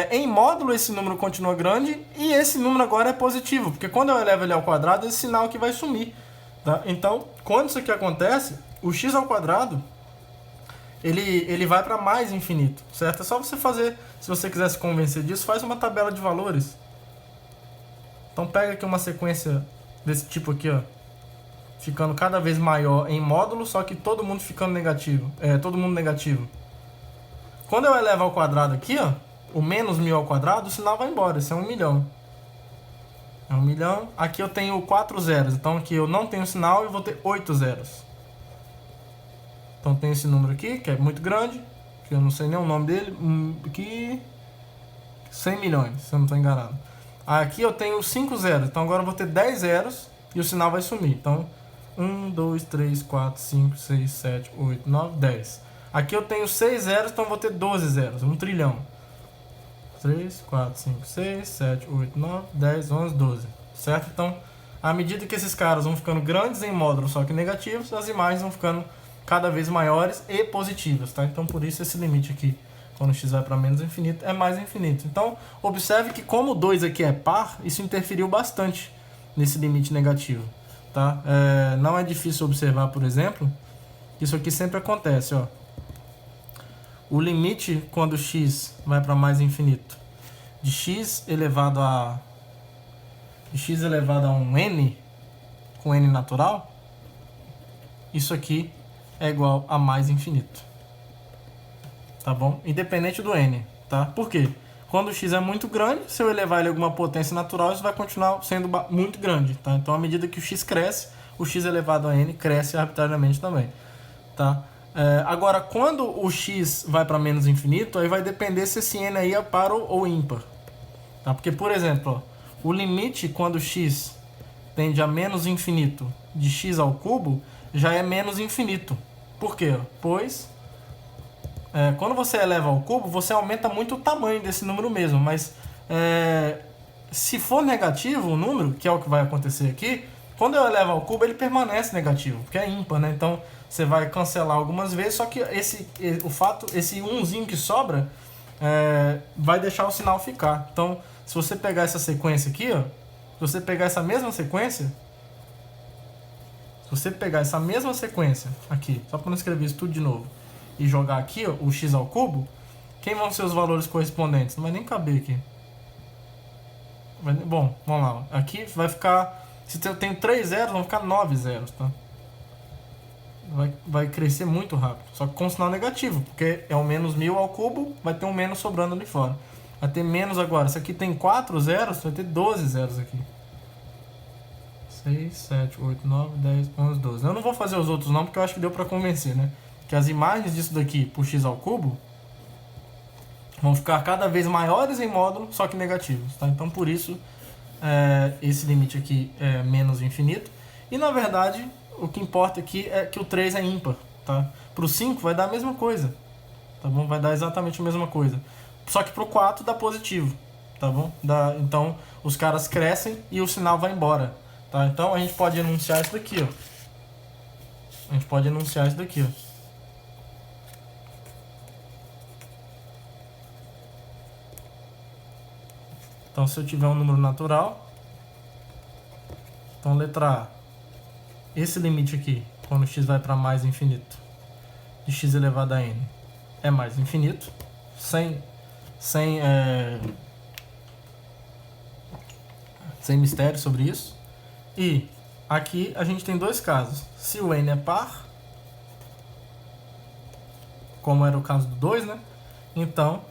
em módulo esse número continua grande e esse número agora é positivo, porque quando eu elevo ele ao quadrado, esse sinal aqui vai sumir, tá? Então, quando isso aqui acontece, o x ao quadrado, ele vai para mais infinito, certo? É só você fazer, se você quiser se convencer disso, faz uma tabela de valores. Então pega aqui uma sequência desse tipo aqui, ó, ficando cada vez maior em módulo, só que todo mundo ficando negativo, todo mundo negativo. Quando eu elevo ao quadrado aqui, ó, o menos 1000 ao quadrado, o sinal vai embora, isso é 1 milhão. É 1 milhão. Aqui eu tenho 4 zeros, então aqui eu não tenho sinal e vou ter 8 zeros. Então tem esse número aqui, que é muito grande, que eu não sei nem o nome dele, aqui 100 milhões, se eu não estou enganado. Aqui eu tenho 5 zeros, então agora eu vou ter 10 zeros e o sinal vai sumir. Então 1, 2, 3, 4, 5, 6, 7, 8, 9, 10. Aqui eu tenho 6 zeros, então eu vou ter 12 zeros, 1 trilhão. 3, 4, 5, 6, 7, 8, 9, 10, 11, 12. Certo? Então, à medida que esses caras vão ficando grandes em módulo, só que negativos, as imagens vão ficando cada vez maiores e positivas, tá? Então, por isso esse limite aqui, quando x vai para menos infinito, é mais infinito. Então, observe que como o 2 aqui é par, isso interferiu bastante nesse limite negativo, tá? Não é difícil observar, por exemplo, que isso aqui sempre acontece, ó. O limite quando x vai para mais infinito de x elevado a um n, com n natural, isso aqui é igual a mais infinito. Tá bom? Independente do n, tá? Por quê? Quando o x é muito grande, se eu elevar ele a alguma potência natural, isso vai continuar sendo muito grande, tá? Então, à medida que o x cresce, o x elevado a n cresce arbitrariamente também, tá? Agora, quando o x vai para menos infinito, aí vai depender se esse n aí é par ou ímpar. Tá? Porque, por exemplo, ó, o limite quando x tende a menos infinito de x ao cubo já é menos infinito. Por quê? Pois, quando você eleva ao cubo, você aumenta muito o tamanho desse número mesmo. Mas, se for negativo o número, que é o que vai acontecer aqui, quando eu elevo ao cubo, ele permanece negativo, porque é ímpar, né? Então, você vai cancelar algumas vezes, só que esse umzinho que sobra vai deixar o sinal ficar. Então, se você pegar essa sequência aqui, ó, se você pegar essa mesma sequência aqui, só para não escrever isso tudo de novo, e jogar aqui, ó, o x ao cubo, quem vão ser os valores correspondentes? Não vai nem caber aqui. Bom, vamos lá. Aqui vai ficar, se eu tenho 3 zeros, vão ficar 9 zeros, tá? Vai crescer muito rápido, só que com sinal negativo, porque é o menos 1000 ao cubo, vai ter um menos sobrando ali fora. Vai ter menos agora, se aqui tem 4 zeros, vai ter 12 zeros aqui. 6, 7, 8, 9, 10, 11, 12. Eu não vou fazer os outros não, porque eu acho que deu para convencer, né? Que as imagens disso daqui por x ao cubo vão ficar cada vez maiores em módulo, só que negativos, tá? Então, por isso, esse limite aqui é menos infinito. E, na verdade, o que importa aqui é que o 3 é ímpar, tá? Para o 5 vai dar a mesma coisa, tá bom? Vai dar exatamente a mesma coisa. Só que para o 4 dá positivo, tá bom? Então, os caras crescem e o sinal vai embora, tá? Então, a gente pode enunciar isso daqui, ó. A gente pode enunciar isso daqui, ó. Então, se eu tiver um número natural, então letra A, esse limite aqui, quando x vai para mais infinito, de x elevado a n, é mais infinito, sem mistério sobre isso. E aqui a gente tem dois casos. Se o n é par, como era o caso do 2, né? Então,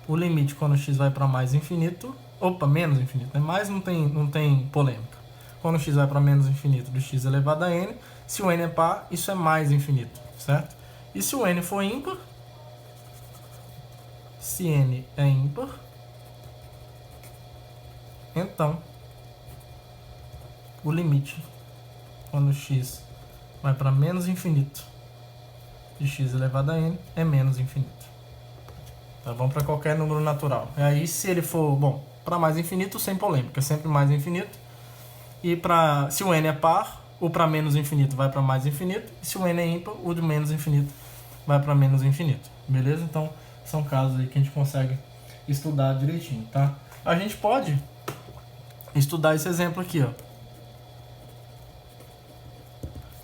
o limite quando x vai para mais infinito, menos infinito, né? Mais não tem polêmica. Quando x vai para menos infinito de x elevado a n, se o n é par, isso é mais infinito, certo? E se o n for ímpar, se n é ímpar, então o limite quando x vai para menos infinito de x elevado a n é menos infinito. Tá bom? Para qualquer número natural. E aí, se ele for, bom, para mais infinito, sem polêmica, sempre mais infinito. E se o n é par, o para menos infinito vai para mais infinito. E se o n é ímpar, o de menos infinito vai para menos infinito. Beleza? Então, são casos aí que a gente consegue estudar direitinho, tá? A gente pode estudar esse exemplo aqui, ó.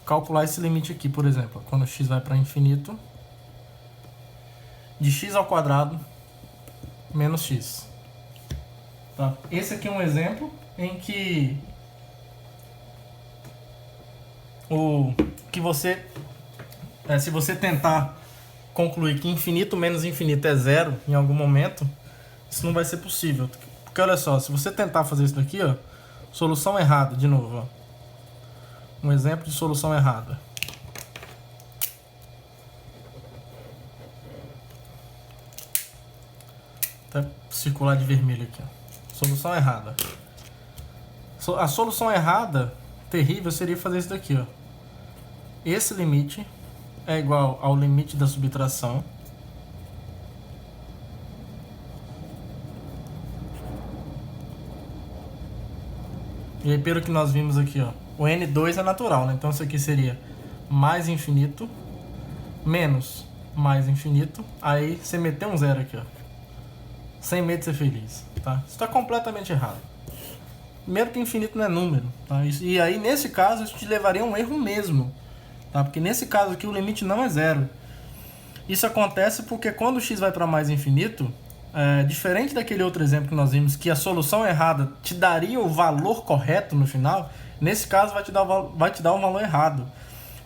Calcular esse limite aqui, por exemplo, quando x vai para infinito, de x ao quadrado menos x. Tá? Esse aqui é um exemplo em que se você tentar concluir que infinito menos infinito é zero em algum momento, isso não vai ser possível. Porque olha só, se você tentar fazer isso daqui, ó, solução errada, de novo, ó. Um exemplo de solução errada. Até circular de vermelho aqui, ó. Solução errada. A solução errada, terrível, seria fazer isso daqui, ó. Esse limite é igual ao limite da subtração e aí, pelo que nós vimos aqui, ó, o n2 é natural, né? Então isso aqui seria mais infinito menos mais infinito. Aí você meteu um zero aqui, ó, sem medo de ser feliz, tá? Isso está completamente errado. Primeiro que infinito não é número, tá? E aí, nesse caso, isso te levaria a um erro mesmo, tá? Porque nesse caso aqui o limite não é zero. Isso acontece porque quando o x vai para mais infinito, diferente daquele outro exemplo que nós vimos, que a solução errada te daria o valor correto no final, nesse caso vai te dar um valor errado.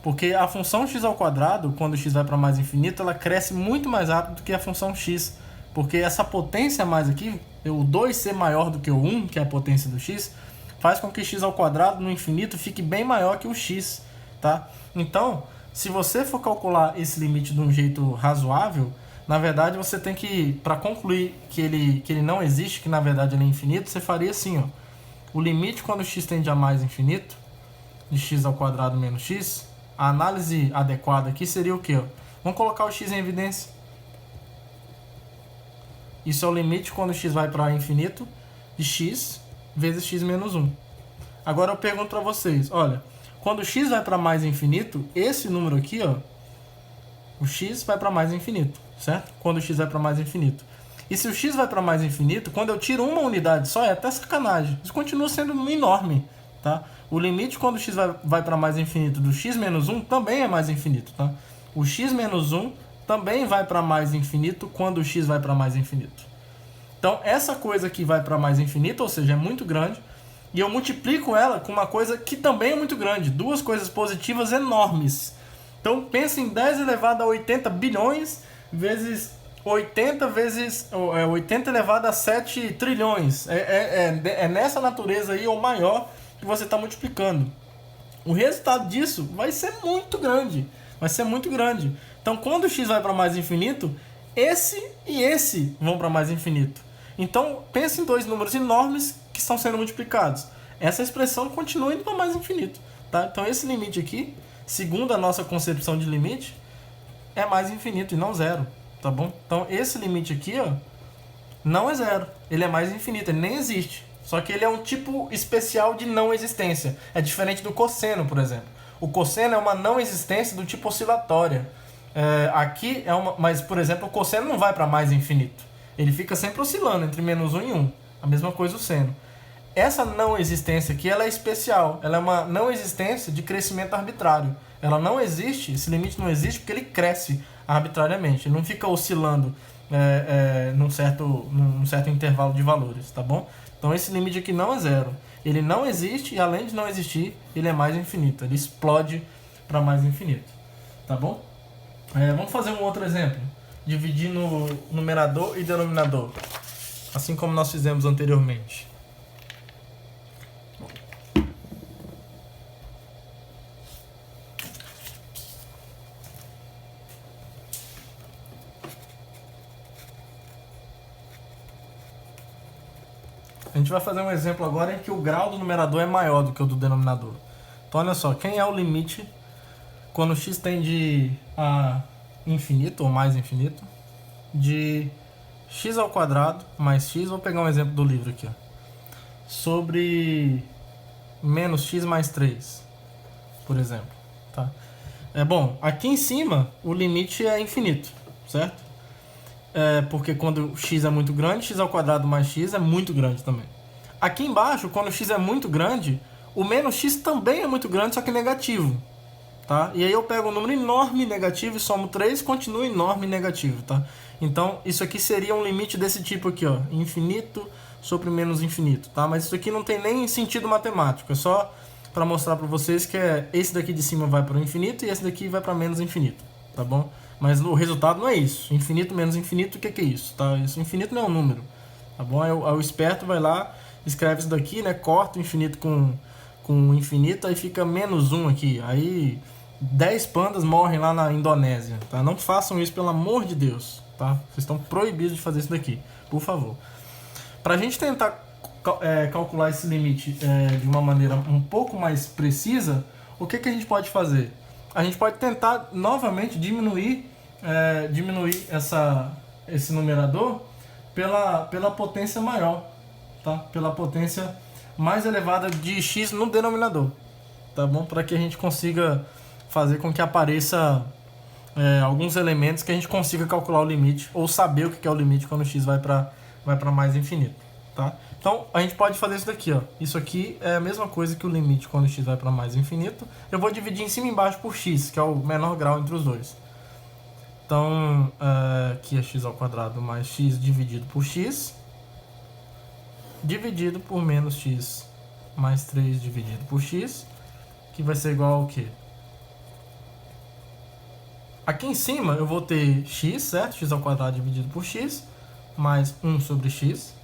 Porque a função x ao quadrado, quando x vai para mais infinito, ela cresce muito mais rápido do que a função x. Porque essa potência a mais aqui, o 2 ser maior do que o 1, que é a potência do x, faz com que x ao quadrado no infinito fique bem maior que o x, tá? Então, se você for calcular esse limite de um jeito razoável, na verdade você tem que, para concluir que ele não existe, que na verdade ele é infinito, você faria assim, ó. O limite quando x tende a mais infinito, de x ao quadrado menos x, a análise adequada aqui seria o quê? Ó? Vamos colocar o x em evidência. Isso é o limite quando x vai para infinito de x vezes x menos 1. Agora eu pergunto para vocês, olha, quando x vai para mais infinito, esse número aqui, ó, o x vai para mais infinito, certo? Quando o x vai para mais infinito. E se o x vai para mais infinito, quando eu tiro uma unidade só, é até sacanagem. Isso continua sendo enorme, tá? O limite quando o x vai para mais infinito do x menos 1 também é mais infinito, tá? O x menos 1 também vai para mais infinito quando o x vai para mais infinito. Então, essa coisa aqui vai para mais infinito, ou seja, é muito grande, e eu multiplico ela com uma coisa que também é muito grande, duas coisas positivas enormes. Então, pensa em 10 elevado a 80 bilhões vezes 80 vezes 80 elevado a 7 trilhões. É nessa natureza aí, ou maior, que você está multiplicando. O resultado disso vai ser muito grande. Vai ser muito grande. Então, quando o x vai para mais infinito, esse e esse vão para mais infinito. Então, pense em dois números enormes que estão sendo multiplicados. Essa expressão continua indo para mais infinito, tá? Então, esse limite aqui, segundo a nossa concepção de limite, é mais infinito e não zero, tá bom? Então, esse limite aqui, ó, não é zero. Ele é mais infinito, ele nem existe. Só que ele é um tipo especial de não existência. É diferente do cosseno, por exemplo. O cosseno é uma não existência do tipo oscilatória. Aqui é uma... Mas, por exemplo, o cosseno não vai para mais infinito. Ele fica sempre oscilando entre -1 e 1. A mesma coisa o seno. Essa não existência aqui, ela é especial. Ela é uma não existência de crescimento arbitrário. Ela não existe, esse limite não existe porque ele cresce arbitrariamente. Ele não fica oscilando num certo intervalo de valores, tá bom? Então esse limite aqui não é zero. Ele não existe e, além de não existir, ele é mais infinito. Ele explode para mais infinito, tá bom? Vamos fazer um outro exemplo. Dividir no numerador e denominador, assim como nós fizemos anteriormente. A gente vai fazer um exemplo agora em que o grau do numerador é maior do que o do denominador. Então olha só, quem é o limite quando x tende a infinito ou mais infinito de x ao quadrado mais x, vou pegar um exemplo do livro aqui, ó, sobre menos x mais 3, por exemplo, tá? Bom, aqui em cima o limite é infinito, certo? Porque quando x é muito grande, x ao quadrado mais x é muito grande também. Aqui embaixo, quando x é muito grande, o menos x também é muito grande, só que negativo, tá? E aí eu pego um número enorme negativo e somo 3, continua enorme negativo, tá? Então isso aqui seria um limite desse tipo aqui, ó, infinito sobre menos infinito, tá? Mas isso aqui não tem nem sentido matemático, é só para mostrar para vocês que esse daqui de cima vai para o infinito e esse daqui vai para menos infinito, tá bom? Mas o resultado não é isso. Infinito menos infinito, o que é isso? Tá? Isso, infinito não é um número, tá bom? Aí o esperto vai lá, escreve isso daqui, né? Corta o infinito com o infinito, aí fica -1 aqui. Aí 10 pandas morrem lá na Indonésia, tá? Não façam isso, pelo amor de Deus, tá? Vocês estão proibidos de fazer isso daqui, por favor. Pra gente tentar calcular esse limite de uma maneira um pouco mais precisa, o que a gente pode fazer? A gente pode tentar novamente diminuir esse numerador pela potência maior, tá? Pela potência mais elevada de x no denominador, tá bom? Para que a gente consiga fazer com que apareça alguns elementos que a gente consiga calcular o limite ou saber o que é o limite quando x vai para mais infinito, tá? Então a gente pode fazer isso daqui, ó. Isso aqui é a mesma coisa que o limite quando x vai para mais infinito. Eu vou dividir em cima e embaixo por x, que é o menor grau entre os dois. Então aqui é x ao quadrado mais x dividido por x, dividido por menos x mais 3 dividido por x, que vai ser igual ao quê? Aqui em cima eu vou ter x, certo? X ao quadrado dividido por x, mais 1 sobre x.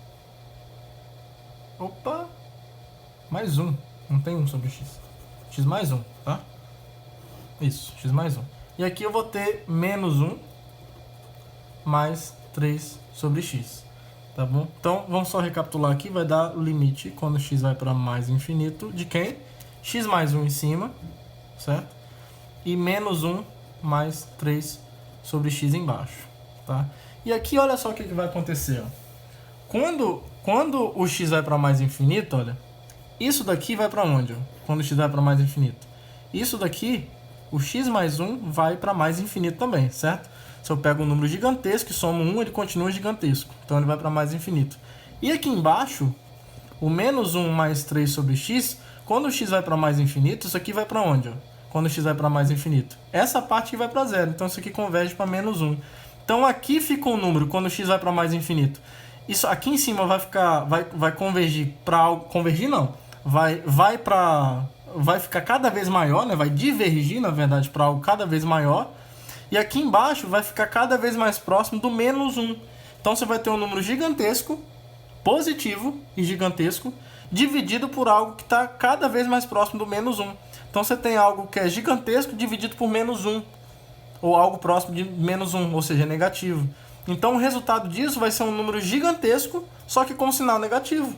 Opa! Mais 1. Não tem 1 sobre x. X mais 1, tá? Isso, x mais 1. E aqui eu vou ter menos 1 mais 3 sobre x. Tá bom? Então, vamos só recapitular aqui. Vai dar o limite quando x vai para mais infinito de quem? X mais 1 em cima, certo? E menos 1 mais 3 sobre x embaixo, tá? E aqui, olha só o que vai acontecer, ó. Quando o x vai para mais infinito, olha, isso daqui vai para onde? Ó? Quando o x vai para mais infinito. Isso daqui, o x mais 1 vai para mais infinito também, certo? Se eu pego um número gigantesco e somo 1, ele continua gigantesco. Então ele vai para mais infinito. E aqui embaixo, o menos 1 mais 3 sobre x, quando o x vai para mais infinito, isso aqui vai para onde? Ó? Quando o x vai para mais infinito. Essa parte vai para zero, então isso aqui converge para menos 1. Então aqui fica um número quando o x vai para mais infinito. Isso aqui em cima vai convergir para algo... Convergir não. Vai ficar cada vez maior, né? Vai divergir, na verdade, para algo cada vez maior. E aqui embaixo vai ficar cada vez mais próximo do menos 1. Então você vai ter um número gigantesco, positivo e gigantesco, dividido por algo que está cada vez mais próximo do menos 1. Então você tem algo que é gigantesco dividido por menos 1. Ou algo próximo de menos 1, ou seja, negativo. Então o resultado disso vai ser um número gigantesco, só que com sinal negativo,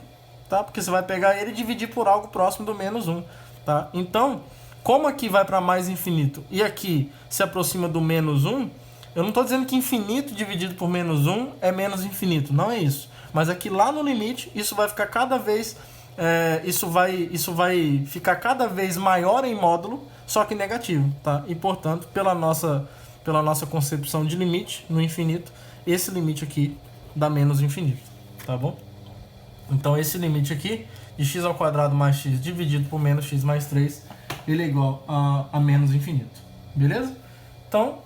tá? Porque você vai pegar ele e dividir por algo próximo do menos 1, tá? Então, como aqui vai para mais infinito e aqui se aproxima do menos 1, eu não estou dizendo que infinito dividido por menos 1 é menos infinito, não é isso. Mas aqui lá no limite, isso vai ficar cada vez isso vai ficar cada vez maior em módulo, só que negativo, tá? E, portanto, pela nossa concepção de limite no infinito, esse limite aqui dá menos infinito, tá bom? Então, esse limite aqui, de x ao quadrado mais x dividido por menos x mais 3, ele é igual a menos infinito, beleza? Então,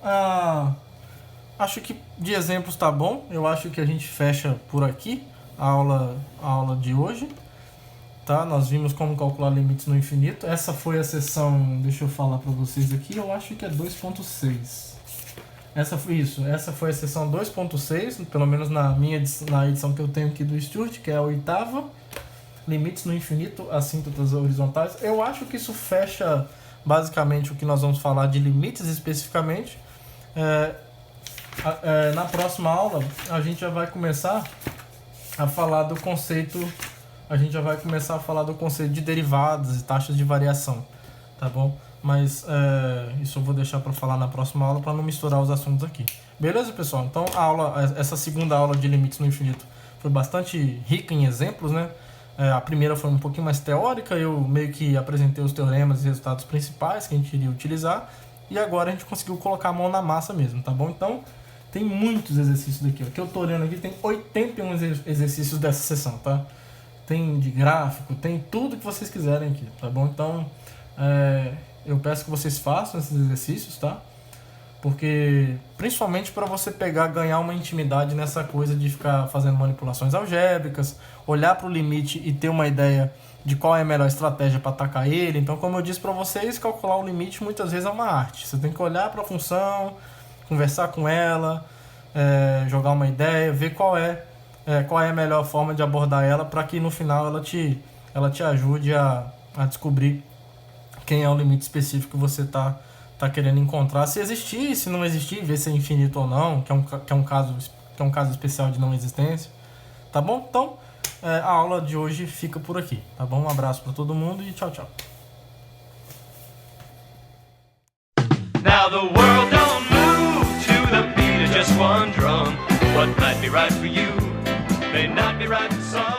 acho que de exemplos tá bom. Eu acho que a gente fecha por aqui a aula de hoje. Tá? Nós vimos como calcular limites no infinito. Essa foi a seção, deixa eu falar para vocês aqui, eu acho que é 2.6. Essa foi a seção 2.6, pelo menos na edição que eu tenho aqui do Stuart, que é a 8ª. Limites no infinito, assíntotas horizontais. Eu acho que isso fecha basicamente o que nós vamos falar de limites especificamente. Na próxima aula a gente já vai começar a falar do conceito de derivadas e taxas de variação, tá bom? Mas isso eu vou deixar para falar na próxima aula para não misturar os assuntos aqui. Beleza, pessoal? Então essa segunda aula de limites no infinito foi bastante rica em exemplos, né? A primeira foi um pouquinho mais teórica, eu meio que apresentei os teoremas e resultados principais que a gente iria utilizar, e agora a gente conseguiu colocar a mão na massa mesmo, tá bom? Então, tem muitos exercícios daqui, ó, que eu tô olhando aqui, tem 81 exercícios dessa sessão, tá? Tem de gráfico, tem tudo que vocês quiserem aqui, tá bom? Então, eu peço que vocês façam esses exercícios, tá? Porque, principalmente para você ganhar uma intimidade nessa coisa de ficar fazendo manipulações algébricas, olhar para o limite e ter uma ideia de qual é a melhor estratégia para atacar ele. Então, como eu disse para vocês, calcular o limite muitas vezes é uma arte. Você tem que olhar para a função, conversar com ela, jogar uma ideia, ver qual é a melhor forma de abordar ela para que no final ela te ajude a descobrir quem é o limite específico que você está querendo encontrar, se existir, se não existir, ver se é infinito ou não, que é um caso especial de não existência, tá bom? Então, a aula de hoje fica por aqui, tá bom? Um abraço para todo mundo e tchau, tchau. Now the world don't move to the beat of just one drum. What might be right for you may not be right for some.